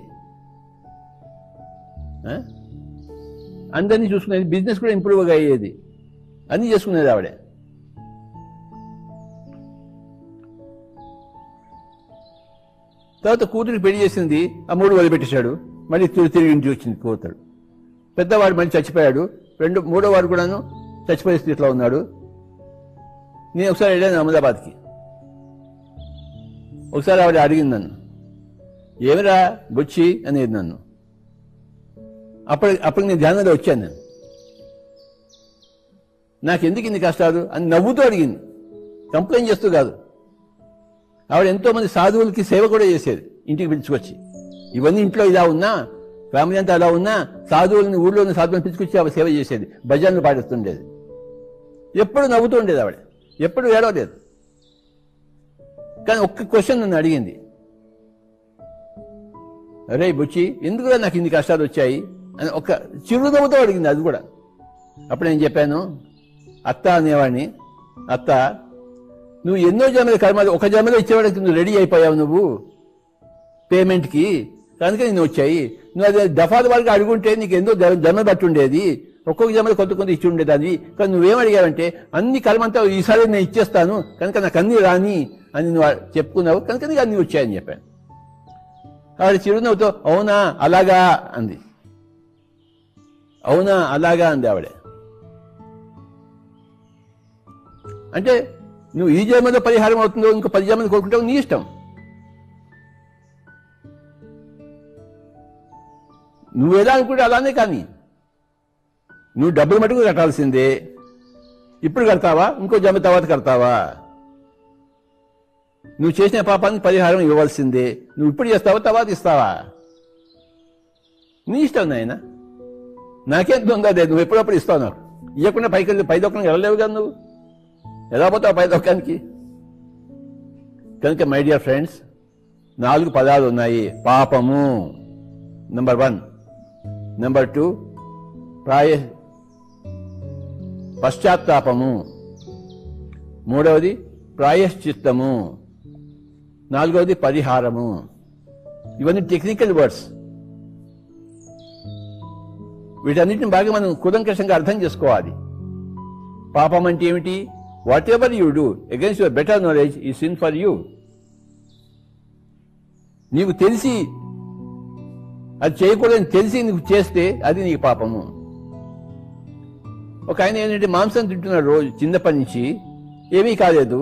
అందరినీ చూసుకునేది, బిజినెస్ కూడా ఇంప్రూవ్గా అయ్యేది, అన్నీ చేసుకునేది ఆవిడే. తర్వాత కూతురికి పెళ్లి చేసింది, ఆ మూడు వదిలిపెట్టేశాడు. మళ్ళీ తిరిగి ఇంటికి వచ్చింది కూతురు. పెద్దవాడు మళ్ళీ చచ్చిపోయాడు. మూడో వాడు కూడాను చచ్చిపోయే స్థితిలో ఉన్నాడు. నేను ఒకసారి వెళ్ళాను అహ్మదాబాద్కి. ఒకసారి ఆవిడ అడిగింది నన్ను, ఏమిరా బొచ్చి అనేది నన్ను. అప్పుడు నేను ధ్యానంలో వచ్చాను. నేను నాకెందుకు ఇన్ని కష్టాలు అని నవ్వుతూ అడిగింది, కంప్లైంట్ చేస్తూ కాదు. ఆవిడ ఎంతో మంది సాధువులకి సేవ కూడా చేసేది, ఇంటికి పిలుచుకొచ్చి. ఇవన్నీ ఇంట్లో ఇలా ఉన్నా, ఫ్యామిలీ అంతా అలా ఉన్నా, సాధువులని, ఊళ్ళో ఉన్న సాధువులను పిలుచుకొచ్చి ఆవిడ సేవ చేసేది, భజనలు పాటిస్తుండేది. ఎప్పుడు నవ్వుతూ ఉండేది ఆవిడ, ఎప్పుడు ఏడవలేదు. కానీ ఒక్క క్వశ్చన్ నన్ను అడిగింది, అరే బుచ్చి ఎందుకురా నాకు ఇన్ని కష్టాలు వచ్చాయి అని ఒక చిరునవ్వుతో అడిగింది. అది కూడా అప్పుడు నేను చెప్పాను, అత్త అనేవాడిని, అత్త నువ్వు ఎన్నో జన్మల కర్మలు ఒక జన్మలో ఇచ్చేవాడికి నువ్వు రెడీ అయిపోయావు, నువ్వు పేమెంట్కి, కనుక నేను వచ్చాయి. నువ్వు అది దఫాల వారికి అడుగుంటే నీకు ఎంతో జన్మ బట్టి ఉండేది, ఒక్కొక్క జన్మలో కొంత ఇచ్చి ఉండేది. అది కానీ నువ్వేం అడిగావంటే అన్ని కర్మంతా ఈసారి నేను ఇచ్చేస్తాను కనుక నాకు అన్ని రాని అని నువ్వు చెప్పుకున్నావు, కనుక నీకు అన్ని వచ్చాయని చెప్పాను. ఆవిడ చిరునవ్వుతో అవునా అలాగా అంది. అవునా అలాగా అంది ఆవిడ. అంటే నువ్వు ఈ జన్మలో పరిహారం అవుతుందో ఇంకో 10 జన్మలు కోరుకుంటావు, నీ ఇష్టం. నువ్వు ఎలా అనుకుంటే అలానే. కానీ నువ్వు డబ్బులు మటుకు కట్టాల్సిందే. ఇప్పుడు కడతావా, ఇంకో జన్మ తర్వాత కడతావా? నువ్వు చేసిన పాపానికి పరిహారం ఇవ్వాల్సిందే. నువ్వు ఇప్పుడు చేస్తావా, తర్వాత ఇస్తావా? నీ ఇష్టం నాయన, నాకేం దొంగ లేదు. నువ్వు ఎప్పుడప్పుడు ఇస్తావు నాకు. ఇవ్వకుండా పై దొక్కడానికి వెళ్ళలేవు కదా నువ్వు. ఎలా పోతావు పై దొక్కడానికి? కనుక మై డియర్ ఫ్రెండ్స్, 4 పదాలు ఉన్నాయి. పాపము నెంబర్ 1, నెంబర్ 2 పశ్చాత్తాపము, 3వది ప్రాయశ్చిత్తము, 4వది పరిహారము. ఇవన్నీ టెక్నికల్ వర్డ్స్. వీటన్నిటిని బాగా మనం కూలంకషంగా అర్థం చేసుకోవాలి. పాపం అంటే ఏమిటి? What ever you do against your better knowledge ఈ సిన్ ఫర్ యూ. నీకు తెలిసి అది చేయకూడదని తెలిసి నీకు చేస్తే అది నీకు పాపము. ఒక ఆయన ఏంటంటే మాంసం తింటున్నాడు రోజు, చిన్నప్పటి నుంచి ఏమీ కాలేదు.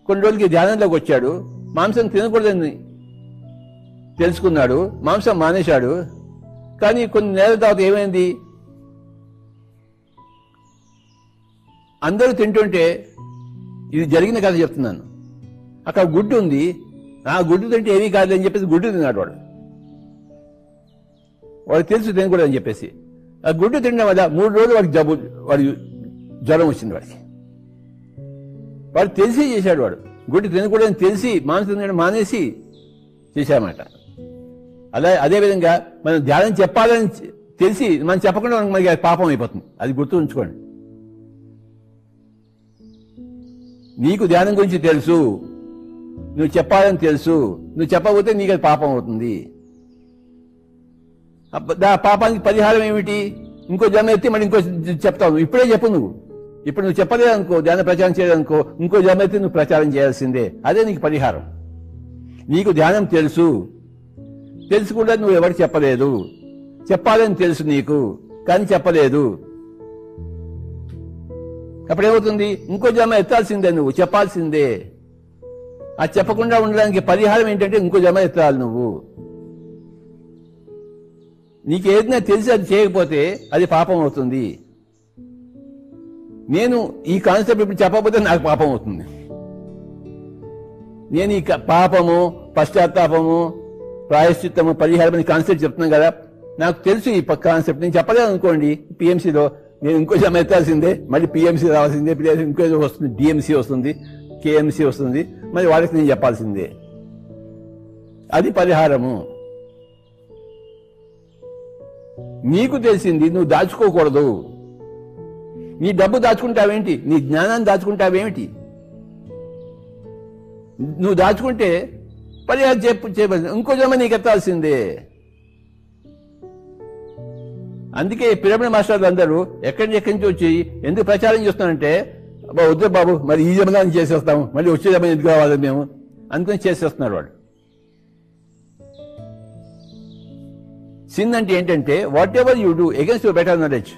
కొన్ని రోజులకి ధ్యానంలోకి వచ్చాడు, మాంసం తినకూడదని తెలుసుకున్నాడు, మాంసం మానేశాడు. కానీ కొన్ని నెలల తర్వాత ఏమైంది? అందరూ తింటుంటే, ఇది జరిగిన కథ చెప్తున్నాను, అక్కడ గుడ్డు ఉంది, ఆ గుడ్డు తింటే ఏమీ కాదు అని చెప్పేసి గుడ్డు తిన్నాడు వాడు. వాడికి తెలుసు తినకూడదని చెప్పేసి. ఆ గుడ్డు తినడం వల్ల 3 రోజులు వాడికి జ్వరం వచ్చింది. వాడు తెలిసి చేశాడు. వాడు గుడ్డు తినకూడదని తెలిసి మాంసం తినడం మానేసి చేశామన్నమాట. అదేవిధంగా మనం ధ్యానం చెప్పాలని తెలిసి మనం చెప్పకుండా మనకి పాపం అయిపోతుంది. అది గుర్తు ఉంచుకోండి. నీకు ధ్యానం గురించి తెలుసు, నువ్వు చెప్పాలని తెలుసు, నువ్వు చెప్పకపోతే నీకు అది పాపం అవుతుంది. పాపానికి పరిహారం ఏమిటి? ఇంకో జన్మ ఎత్తి మళ్ళీ ఇంకో చెప్తావు. ఇప్పుడే చెప్పు. ఇప్పుడు నువ్వు చెప్పలేదనుకో, ధ్యాన ప్రచారం చేయదనుకో, ఇంకో జన్మ ఎత్తి నువ్వు ప్రచారం చేయాల్సిందే. అదే నీకు పరిహారం. నీకు ధ్యానం తెలుసు కూడా నువ్వు ఎవరికి చెప్పలేదు. చెప్పాలని తెలుసు నీకు, కానీ చెప్పలేదు. అప్పుడేమవుతుంది? ఇంకో జన్మ ఎత్తాల్సిందే, నువ్వు చెప్పాల్సిందే. అది చెప్పకుండా ఉండడానికి పరిహారం ఏంటంటే ఇంకో జన్మ ఎత్తాలి నువ్వు. నీకు ఏదైనా తెలిసి అది చేయకపోతే అది పాపం అవుతుంది. నేను ఈ కాన్సెప్ట్ ఇప్పుడు చెప్పకపోతే నాకు పాపం అవుతుంది. నేను ఈ పాపము, పశ్చాత్తాపము, ప్రాయశ్చిత్తము, పరిహారం అనే కాన్సెప్ట్ చెప్తున్నాను కదా, నాకు తెలుసు ఈ కాన్సెప్ట్. నేను చెప్పలేదు అనుకోండి, పిఎంసీలో నేను ఇంకో జమ ఎత్తాల్సిందే, మళ్ళీ పిఎంసీ రావాల్సిందే, ఇంకో వస్తుంది, డిఎంసీ వస్తుంది, కేఎంసీ వస్తుంది, మరి వాళ్ళకి నేను చెప్పాల్సిందే. అది పరిహారము. నీకు తెలిసింది నువ్వు దాచుకోకూడదు. నీ డబ్బు దాచుకుంటావేంటి? నీ జ్ఞానాన్ని దాచుకుంటావేమిటి? నువ్వు దాచుకుంటే పరిహారం చేయబడి ఇంకో జన్మ నీకు ఎత్తాల్సిందే. అందుకే పిరమిడ్ మాస్టర్లు అందరూ ఎక్కడి నుంచి వచ్చి ఎందుకు ప్రచారం చేస్తున్నారంటే, వద్దు బాబు మరి ఈ జన్మదాన్ని చేసేస్తాము, మళ్ళీ వచ్చే జన్మ ఎందుకు కావాలి మేము అందుకని చేసేస్తున్నారు వాళ్ళు. సిన్ అంటే ఏంటంటే what ever you do against your better knowledge.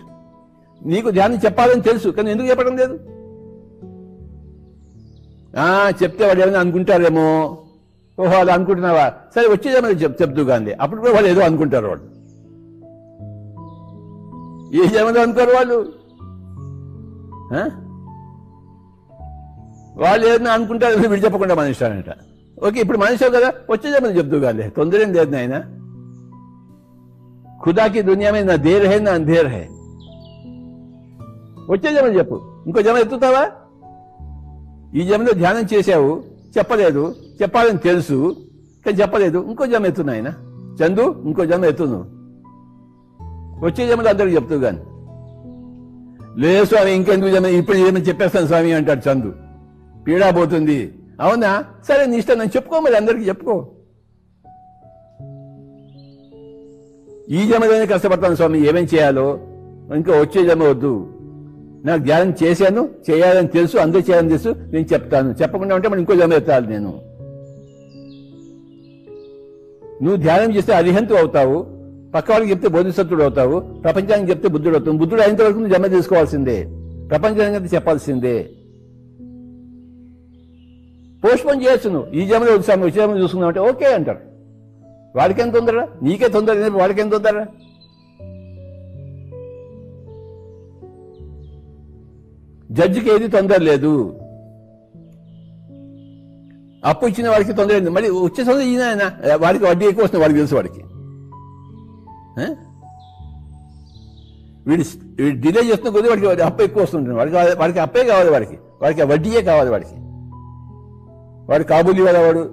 నీకు ధ్యానం చెప్పాలని తెలుసు, కానీ ఎందుకు చెప్పడం లేదు? చెప్తే వాళ్ళు ఏమైనా అనుకుంటారేమో, ఓహో అలా అనుకుంటున్నావా, సరే వచ్చేదేమైనా చెప్తూ కానీ అప్పుడు కూడా వాళ్ళు ఏదో అనుకుంటారు. వాళ్ళు ఏ జన్మలో అనుకోరు వాళ్ళు. వాళ్ళు ఏదైనా అనుకుంటారు, వీళ్ళు చెప్పకుండా మన ఇష్టానంట. ఓకే, ఇప్పుడు మనిషి కదా, వచ్చే జన్మలో చెప్తూ కానీ తొందర ఏం లేదు నాయన. ఖుదా కి దునియా మే నా దేర్ హై నా అంధేర్ హై. వచ్చే జన్మలో చెప్పు. ఇంకో జన్మ ఎత్తుతావా? ఈ జన్మలో ధ్యానం చేశావు, చెప్పలేదు, చెప్పాలని తెలుసు కానీ చెప్పలేదు, ఇంకో జన్మ ఎత్తు నాయన. చందు ఇంకో జన్మ ఎత్తు నువ్వు, వచ్చే జన్మలో అందరికి చెప్తూ గాని. లేదు స్వామి ఇంకెందుకు జన్మ, ఇప్పుడు ఏమని చెప్పేస్తాను స్వామి అంటాడు చందు. పీడా పోతుంది. అవునా, సరే నీ ఇష్టం, నేను చెప్పుకో, మరి అందరికీ చెప్పుకో. ఈ జన్మలోనే కష్టపడతాను స్వామి, ఏమేం చేయాలో, ఇంకా వచ్చే జన్మ వద్దు. నాకు ధ్యానం చేశాను, చేయాలని తెలుసు, అందరూ చేయాలని తెలుసు, నేను చెప్తాను. చెప్పకుండా ఉంటే మరి ఇంకో జన్మ ఎత్తాలి నేను. నువ్వు ధ్యానం చేస్తే అరిహంతు అవుతావు, పక్క వాళ్ళకి చెప్తే బోధిసత్వుడు అవుతావు, ప్రపంచానికి చెప్తే బుద్ధుడు అవుతావు. బుద్ధుడు అయినంత వరకు నువ్వు జన్మ తీసుకోవాల్సిందే, ప్రపంచానికి చెప్పాల్సిందే. పోస్ట్పోన్ చేయొచ్చు నువ్వు. ఈ జన్మలో వచ్చే జన్మ చూసుకున్నావు అంటే ఓకే అంటారు. వాడికేం తొందర, నీకే తొందర, వాడికేం తొందర. జడ్జికి ఏది తొందర లేదు. అప్పు ఇచ్చిన వాడికి తొందర లేదు, మళ్ళీ వచ్చే తొందర ఈయన ఆయన వాడికి వడ్డీ ఎక్కువ వస్తుంది, వాడికి తెలుసు. వాడికి వీడు డిలే చేస్తున్న కొద్దిగా వాడికి అప్పు ఎక్కువ వస్తుంటుంది. వాడికి అప్పే కావాలి, వాడికి వడ్డీయే కావాలి. వాడు కాబూలీ వాడు. వాడు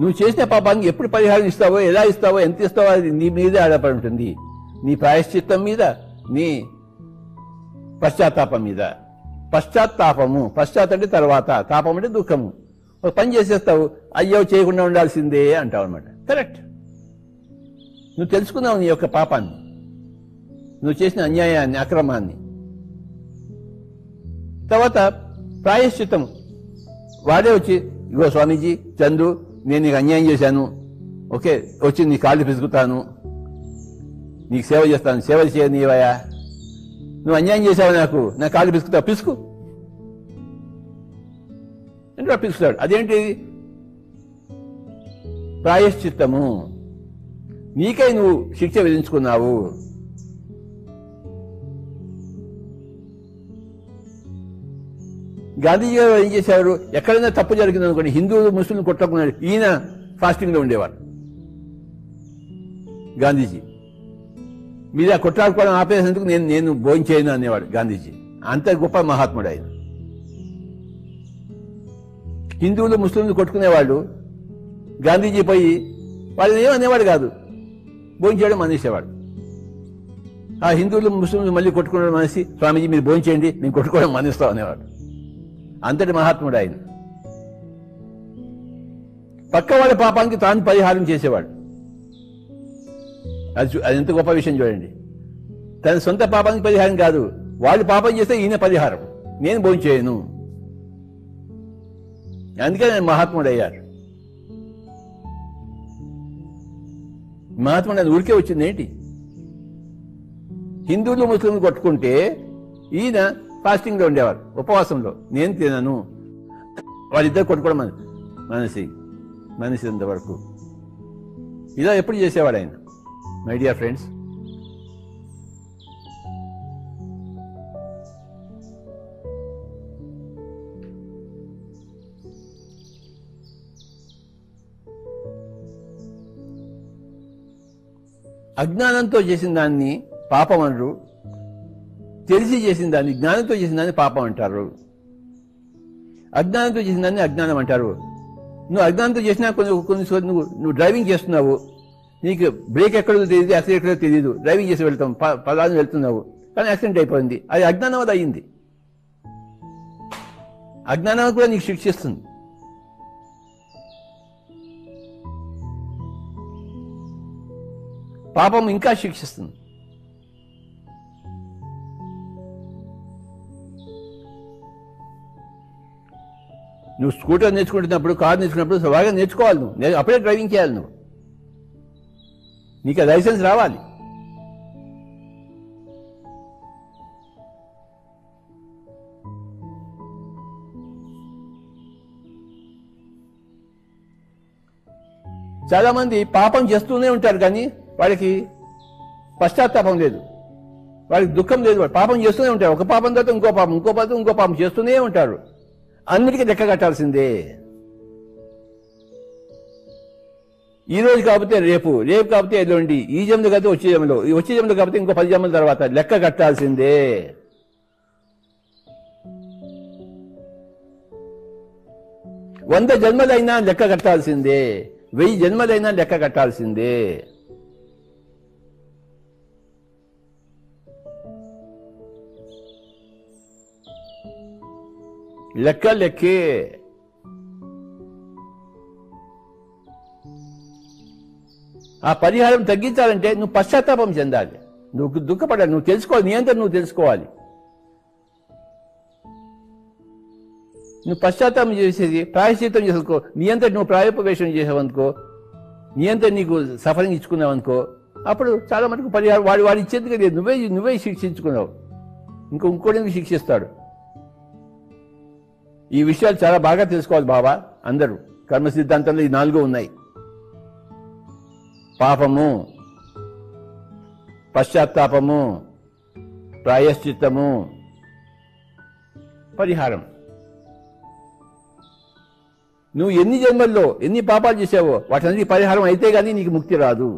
నువ్వు చేసిన పాపానికి ఎప్పుడు పరిహారం ఇస్తావో, ఎలా ఇస్తావో, ఎంత ఇస్తావో అది నీ మీదే ఆధారపడి ఉంటుంది. నీ ప్రాయశ్చిత్తం మీద, నీ పశ్చాత్తాపం మీద. పశ్చాత్తాపము, పశ్చాత్ అంటే తర్వాత, తాపం అంటే దుఃఖము. ఒక పని చేసేస్తావు, అయ్యో చేయకుండా ఉండాల్సిందే అంటావు అనమాట. కరెక్ట్. నువ్వు తెలుసుకున్నావు నీ యొక్క పాపాన్ని, నువ్వు చేసిన అన్యాయాన్ని, అక్రమాన్ని. తర్వాత ప్రాయశ్చిత్తం. వాడే వచ్చి, ఇగో స్వామీజీ, చందు నేను నీకు అన్యాయం చేశాను, ఓకే వచ్చి నీ కాళ్ళు పిసుకుతాను, నీకు సేవ చేస్తాను, సేవ చేయనీవయా, నువ్వు అన్యాయం చేశావు, నా కాళ్ళు పిసుకుతావు, పిసుకు అంటే పిసుకుతాడు. అదేంటి? ప్రాయశ్చిత్తము. నీకై నువ్వు శిక్ష విధించుకున్నావు. గాంధీజీ గారు ఏం చేశారు? ఎక్కడైనా తప్పు జరిగింది అనుకోండి, హిందువులు ముస్లింలు కొట్టుకున్నాడు, ఈయన ఫాస్టింగ్ లో ఉండేవాడు. గాంధీజీ మీద కొట్లాడుకోవడం ఆపేసేందుకు నేను భోజనం చేయను అనేవాడు గాంధీజీ. అంత గొప్ప మహాత్ముడు ఆయన. హిందువులు ముస్లింలు కొట్టుకునేవాళ్ళు, గాంధీజీ పోయి వాళ్ళని ఏమనేవాడు కాదు, భోజనం చేయడం మానేసేవాడు. ఆ హిందువులు ముస్లింలు మళ్ళీ కొట్టుకోవడం మానేసి, స్వామీజీ మీరు భోజనం చేయండి, నేను కొట్టుకోవడం మానేస్తాం అనేవాడు. అంతటి మహాత్ముడు ఆయన. పక్క వాళ్ళ పాపానికి తాను పరిహారం చేసేవాడు. అది ఎంత గొప్ప విషయం చూడండి. తన సొంత పాపానికి పరిహారం కాదు, వాళ్ళు పాపం చేస్తే ఈయన పరిహారం. నేను భోజనం చేయను, అందుకే నేను మహాత్ముడు అయ్యారు. మహాత్ముడు అది ఊరికే వచ్చింది ఏంటి? హిందువులు ముస్లింలు కొట్టుకుంటే ఈయన ఫాస్టింగ్లో ఉండేవారు, ఉపవాసంలో. నేను తినను. వాళ్ళిద్దరు కొట్టుకోవడం మనిషి వరకు ఇలా ఎప్పుడు చేసేవాడు ఆయన. మై డియర్ ఫ్రెండ్స్, అజ్ఞానంతో చేసిన దాన్ని పాపం అనరు, తెలిసి చేసిన దాన్ని, జ్ఞానంతో చేసిన దాన్ని పాపం అంటారు. అజ్ఞానంతో చేసిన దాన్ని అజ్ఞానం అంటారు. నువ్వు అజ్ఞానంతో చేసినా నువ్వు డ్రైవింగ్ చేస్తున్నావు, నీకు బ్రేక్ ఎక్కడో తెలియదు, యాక్సిడెంట్ ఎక్కడో తెలియదు, డ్రైవింగ్ చేసి వెళ్తాం, పలాను వెళ్తున్నావు, కానీ యాక్సిడెంట్ అయిపోయింది. అది అజ్ఞానం, అది అయ్యింది. అజ్ఞానం కూడా నీకు శిక్షిస్తుంది. పాపం ఇంకా శిక్షిస్తుంది. నువ్వు స్కూటర్ నేర్చుకుంటున్నప్పుడు, కారు నేర్చుకున్నప్పుడు బాగా నేర్చుకోవాలి. నువ్వు అప్పుడే డ్రైవింగ్ చేయాలి. నువ్వు నీకు లైసెన్స్ రావాలి. చాలా మంది పాపం చేస్తూనే ఉంటారు, కానీ వాడికి పశ్చాత్తాపం లేదు, వాడికి దుఃఖం లేదు. వాడు పాపం చేస్తూనే ఉంటారు. ఒక పాపం తర్వాత ఇంకో పాపం, ఇంకో పాపం, ఇంకో పాపం చేస్తూనే ఉంటారు. అన్నిటికీ లెక్క కట్టాల్సిందే. ఈ రోజు కాకపోతే రేపు, రేపు కాకపోతే ఎల్లుండి, ఈ జన్మలో కాకపోతే వచ్చే జన్మలో, ఈ వచ్చే జన్మలో కాకపోతే ఇంకో 10 జన్మల తర్వాత లెక్క కట్టాల్సిందే. 100 జన్మలైనా లెక్క కట్టాల్సిందే, 1000 జన్మలైనా లెక్క కట్టాల్సిందే. లెక్క లెక్కే. ఆ పరిహారం తగ్గించాలంటే నువ్వు పశ్చాత్తాపం చెందాలి, నువ్వు దుఃఖపడాలి, నువ్వు తెలుసుకోవాలి, నియంత్రణ నువ్వు తెలుసుకోవాలి. నువ్వు పశ్చాత్తాపం చేసేది ప్రాయశ్చిత్తం చేసుకో. నియంత్రణ నువ్వు ప్రాయోపవేశం చేసావనుకో, నియంత్రణ నీకు సఫరింగ్ ఇచ్చుకున్నావనుకో, అప్పుడు చాలా మటుకు పరిహారం వాడు ఇచ్చేందుకు లేదు, నువ్వే శిక్షించుకున్నావు, ఇంకోటి శిక్షిస్తాడు. ఈ విషయాలు చాలా బాగా తెలుసుకోవాలి బాబా. అందరూ కర్మ సిద్ధాంతంలో ఈ 4 ఉన్నాయి: పాపము, పశ్చాత్తాపము, ప్రాయశ్చిత్తము, పరిహారం. నువ్వు ఎన్ని జన్మల్లో ఎన్ని పాపాలు చేసావో వాటన్నిటి పరిహారం అయితే గానీ నీకు ముక్తి రాదు.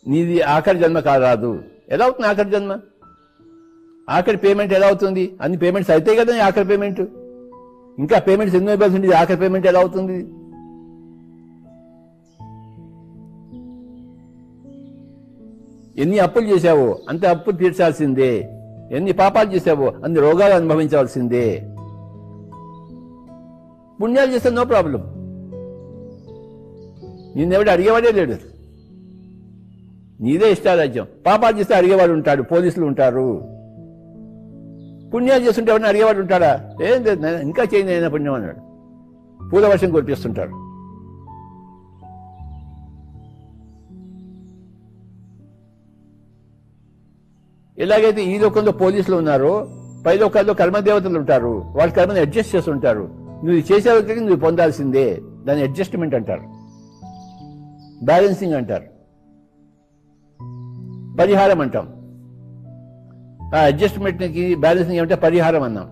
నీది ఆఖరి జన్మ కారాదు. ఎలా అవుతుంది ఆఖరి జన్మ? ఆఖరి పేమెంట్ ఎలా అవుతుంది? అన్ని పేమెంట్స్ అయితే కదా ఆఖరి పేమెంట్. ఇంకా పేమెంట్స్ ఎన్నో ఇవ్వాల్సి ఉంటుంది, ఆఖరి పేమెంట్ ఎలా అవుతుంది? ఎన్ని అప్పులు చేశావో అంత అప్పులు తీర్చాల్సిందే, ఎన్ని పాపాలు చేశావో అన్ని రోగాలు అనుభవించాల్సిందే. పుణ్యాలు చేస్తే నో ప్రాబ్లం, నిన్నెవడు అడిగేవాడే లేడు, నీదే ఇష్టారాజ్యం. పాపాలు చేస్తే అడిగేవాడు ఉంటాడు, పోలీసులు ఉంటారు. పుణ్యాలు చేస్తుంటే ఎవరిని అడిగేవాడు ఉంటాడా? ఏం లేదు, ఇంకా చేయండి అయినా పుణ్యం అన్నాడు, పూల వర్షం కురిపిస్తుంటారు. ఎలాగైతే ఈ లోకంలో పోలీసులు ఉన్నారో పై లోకాల్లో కర్మదేవతలు ఉంటారు, వాళ్ళ కర్మని అడ్జస్ట్ చేస్తుంటారు. నువ్వు చేసే నువ్వు పొందాల్సిందే, దాన్ని అడ్జస్ట్మెంట్ అంటారు, బ్యాలెన్సింగ్ అంటారు, పరిహారం అంటాం. ఆ అడ్జస్ట్మెంట్కి బ్యాలెన్సింగ్ ఏమంటే పరిహారం అన్నాం.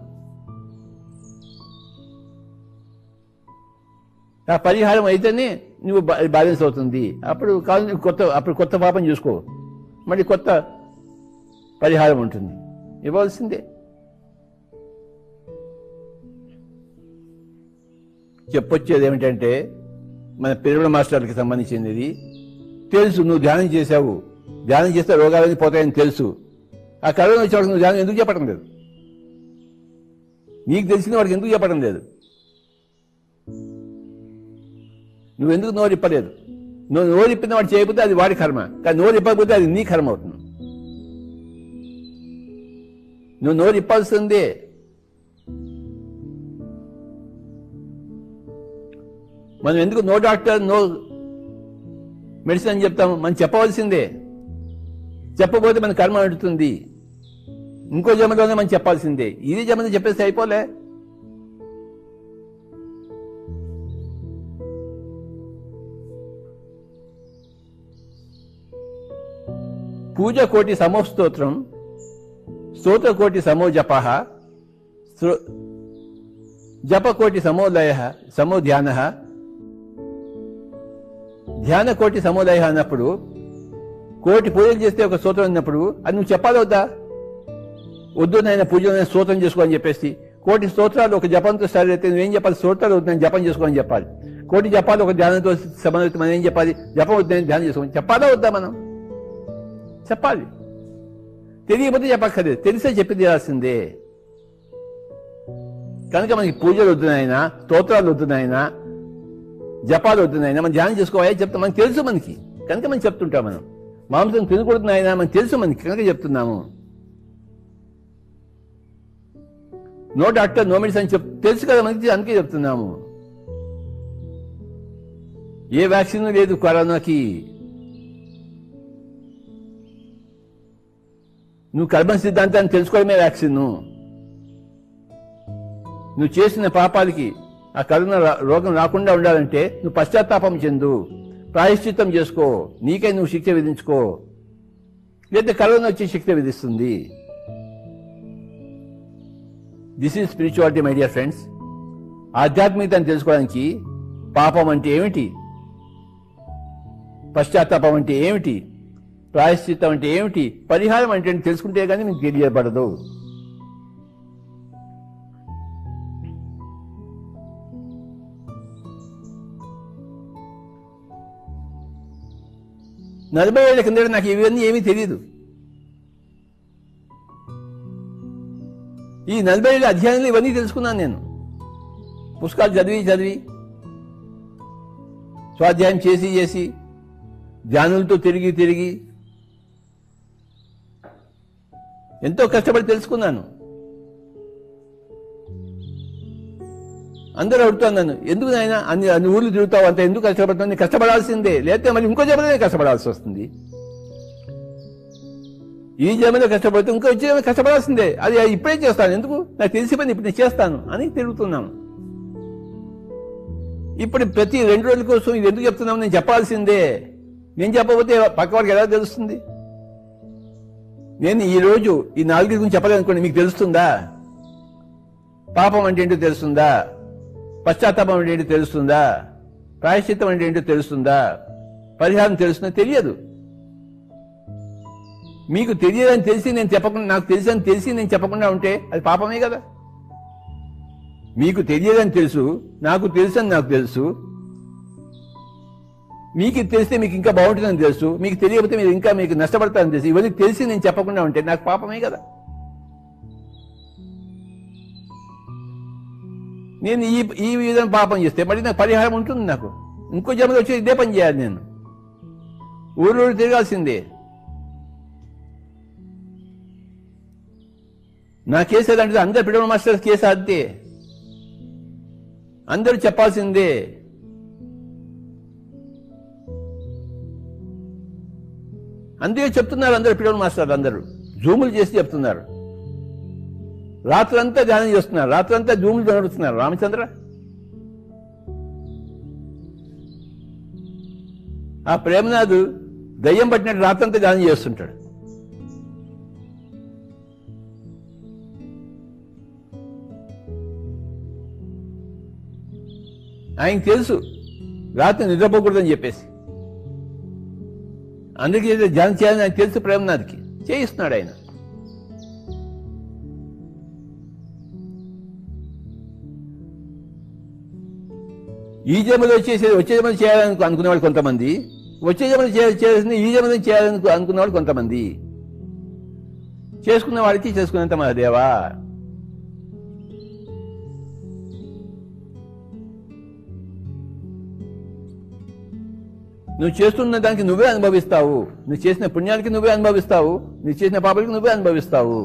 ఆ పరిహారం అయితేనే నువ్వు బ్యాలెన్స్ అవుతుంది. అప్పుడు కాదు కొత్త పాపం చూసుకో, మళ్ళీ కొత్త పరిహారం ఉంటుంది, ఇవ్వాల్సిందే. చెప్పొచ్చేది ఏమిటంటే, మన పిరమిడ్ మాస్టర్కి సంబంధించింది తెలుసు. నువ్వు ధ్యానం చేశావు, ధ్యానం చేస్తే రోగాలన్నీ పోతాయని తెలుసు. ఆ కరోనా వచ్చేవాడికి నువ్వు ధ్యానం ఎందుకు చెప్పడం లేదు? నీకు తెలిసిన వాడికి ఎందుకు చెప్పడం లేదు? నువ్వెందుకు నోరిప్పలేదు? నువ్వు నోరిప్పిన వాడు చేయకపోతే అది వాడి కర్మ, కానీ నోరిప్పకపోతే అది నీ కర్మ అవుతుంది. నువ్వు నోరిప్పాల్సిందే. మనం ఎందుకు నో డాక్టర్ నో మెడిసిన్ అని చెప్తాము? మనం చెప్పవలసిందే. చెప్పబోతే మన కర్మ అడుగుతుంది. ఇంకో జన్మలోనే మనం చెప్పాల్సిందే. ఇది జన్మలో చెప్పేస్తే అయిపోలే. పూజ కోటి సమో స్తోత్రం, స్తోత్ర కోటి సమో జప, జప కోటి సమో లయ, సమో ధ్యాన, ధ్యాన కోటి సమోలయ అన్నప్పుడు, కోటి పూజలు చేస్తే ఒక స్తోత్రం అన్నప్పుడు అది నువ్వు చెప్పాలి వద్దా? వద్దు నాయన పూజలు స్తోత్రం చేసుకో అని చెప్పేసి, కోటి స్తోత్రాలు ఒక జపంతో స్టార్ట్ అయితే నువ్వేం చెప్పాలి? స్తోత్రాలు వద్దు జపం చేసుకోని చెప్పాలి. కోటి జపాలు ఒక ధ్యానంతో సంబంధిత మనం ఏం చెప్పాలి? జపం వద్దని ధ్యానం చేసుకోమని చెప్పాలా వద్దా? మనం చెప్పాలి. తెలియకపోతే చెప్పక్కర్లేదు, తెలిసే చెప్పి తీరాల్సిందే. కనుక మనకి పూజలు వద్దునైనా, స్తోత్రాలు వద్దునైనా, జపాలు వద్దునైనా మనం ధ్యానం చేసుకోవాలి చెప్తాం. మనకు తెలుసు, మనకి కనుక మనం చెప్తుంటాం. మనం మాంసం తినకూడదునైనా మనకు తెలుసు, మనకి కనుక చెప్తున్నాము. నో డాక్టర్ నో మెడిసిన్ తెలుసు కదా మనకి, అందుకే చెప్తున్నాము. ఏ వ్యాక్సిన్ లేదు కరోనాకి. నువ్వు కర్మ సిద్ధాంతాన్ని తెలుసుకోవడమే వ్యాక్సిన్. నువ్వు చేసిన పాపాలకి ఆ కరోనా రోగం రాకుండా ఉండాలంటే నువ్వు పశ్చాత్తాపం చెందు, ప్రాయశ్చిత్తం చేసుకో, నీకై నువ్వు శిక్ష విధించుకో. లేదా కరోనా వచ్చి శిక్ష విధిస్తుంది. This is spirituality my dear friends. ఆధ్యాత్మికతను తెలుసుకోవడానికి పాపం అంటే ఏమిటి, పశ్చాత్తాపం అంటే ఏమిటి, ప్రాయశ్చిత్తం అంటే ఏమిటి, పరిహారం అంటే తెలుసుకుంటే కానీ మీకు తెలియబడదు. నలభై ఏళ్ళ కింద నాకు ఇవన్నీ ఏమీ తెలియదు. ఈ 40 ఏళ్ళ అధ్యయనంలో ఇవన్నీ తెలుసుకున్నాను నేను. పుస్తకాలు చదివి స్వాధ్యాయం చేసి ధ్యానులతో తిరిగి ఎంతో కష్టపడి తెలుసుకున్నాను. అందరూ అడుగుతాను నన్ను, ఎందుకు నాయన అన్ని ఊర్లు తిరుగుతావు, అంత ఎందుకు కష్టపడుతుంది? కష్టపడాల్సిందే, లేకపోతే మళ్ళీ ఇంకో జన్మలో కష్టపడాల్సి వస్తుంది. ఈ జన్మలో కష్టపడితే ఇంకో వచ్చే జన్మ కష్టపడాల్సిందే. అది ఇప్పుడే చేస్తాను, ఎందుకు నాకు తెలిసి పని ఇప్పుడు నేను చేస్తాను అని తిరుగుతున్నాను. ఇప్పుడు ప్రతి 2 రోజుల కోసం ఇది ఎందుకు చెప్తున్నాము? నేను చెప్పాల్సిందే. నేను చెప్పకపోతే పక్క వారికి ఎలా తెలుస్తుంది? నేను ఈ రోజు ఈ 4 గురించి చెప్పలేదనుకోండి, మీకు తెలుస్తుందా? పాపం అంటే ఏంటో తెలుస్తుందా? పశ్చాత్తాపం అంటే ఏంటో తెలుస్తుందా? ప్రాయశ్చిత్తం అంటే ఏంటో తెలుస్తుందా? పరిహారం తెలుస్తుందా? తెలియదు. మీకు తెలియదని తెలిసి నేను చెప్పకుండా, నాకు తెలుసని తెలిసి నేను చెప్పకుండా ఉంటే అది పాపమే కదా. మీకు తెలియదని తెలుసు, నాకు తెలుసని నాకు తెలుసు. మీకు తెలిస్తే మీకు ఇంకా బాగుంటుందని తెలుసు, మీకు తెలియకపోతే మీరు ఇంకా మీకు నష్టపడతారని తెలుసు. ఇవన్నీ తెలిసి నేను చెప్పకుండా ఉంటే నాకు పాపమే కదా. నేను ఈ విధంగా పాపం చేస్తే మళ్ళీ నాకు పరిహారం ఉంటుంది. నాకు ఇంకో జన్మలో వచ్చి ఇదే పని చేయాలి. నేను ఊరు తిరగాల్సిందే. నా కేసు ఏదంటే అందరు పిడమ మాస్టర్స్ కేసు అంతే, అందరూ చెప్పాల్సిందే. అందుకే చెప్తున్నారు అందరు పిడమ మాస్టర్లు అందరూ జూములు చేసి చెప్తున్నారు. రాత్రంతా ధ్యానం చేస్తున్నారు, రాత్రంతా జూములు నడుపుతున్నారు. రామచంద్ర, ఆ ప్రేమనాథ్ దయ్యం పట్టినట్టు రాత్రంతా ధ్యానం చేస్తుంటాడు. ఆయనకి తెలుసు రాత్రి నిద్రపోకూడదని చెప్పేసి, అందుకే ధ్యానం చేయాలని ఆయన తెలుసు. ప్రేమనాథ్కి చేయిస్తున్నాడు ఆయన. ఈ జన్మలో చేసేది వచ్చే జన్మలో చేయాలని అనుకునేవాళ్ళు కొంతమంది, వచ్చే జన్మలో చేయాల్సింది ఈ జన్మలో చేయాలని అనుకునేవాళ్ళు కొంతమంది. చేసుకున్న వాడికి చేసుకున్నంత మన దేవా. నువ్వు చేస్తున్న దానికి నువ్వే అనుభవిస్తావు. నువ్వు చేసిన పుణ్యానికి నువ్వే అనుభవిస్తావు, నువ్వు చేసిన పాపాలకి నువ్వే అనుభవిస్తావు.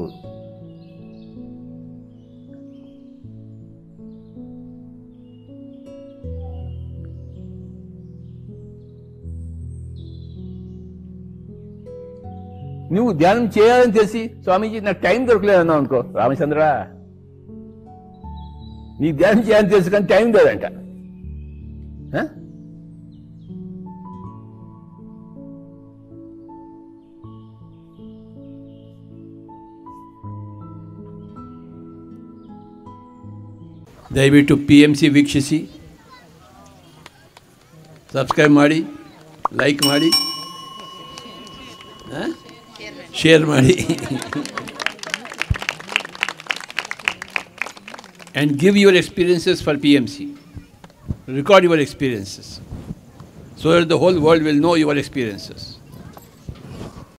నువ్వు ధ్యానం చేయాలని తెలిసి స్వామీజీ నాకు టైం దొరకలేదు అన్నావు అనుకో, రామచంద్ర నీకు ధ్యానం చేయాలని తెలుసు కానీ టైం లేదంట. ದಯವಿಟ್ಟು PMC ವೀಕ್ಷಿಸಿ, ಸಬ್ಸ್ಕ್ರೈಬ್ ಮಾಡಿ, ಲೈಕ್ ಮಾಡಿ, ಶೇರ್ ಮಾಡಿ and give your experiences for PMC. Record your experiences so that the whole world will know your experiences.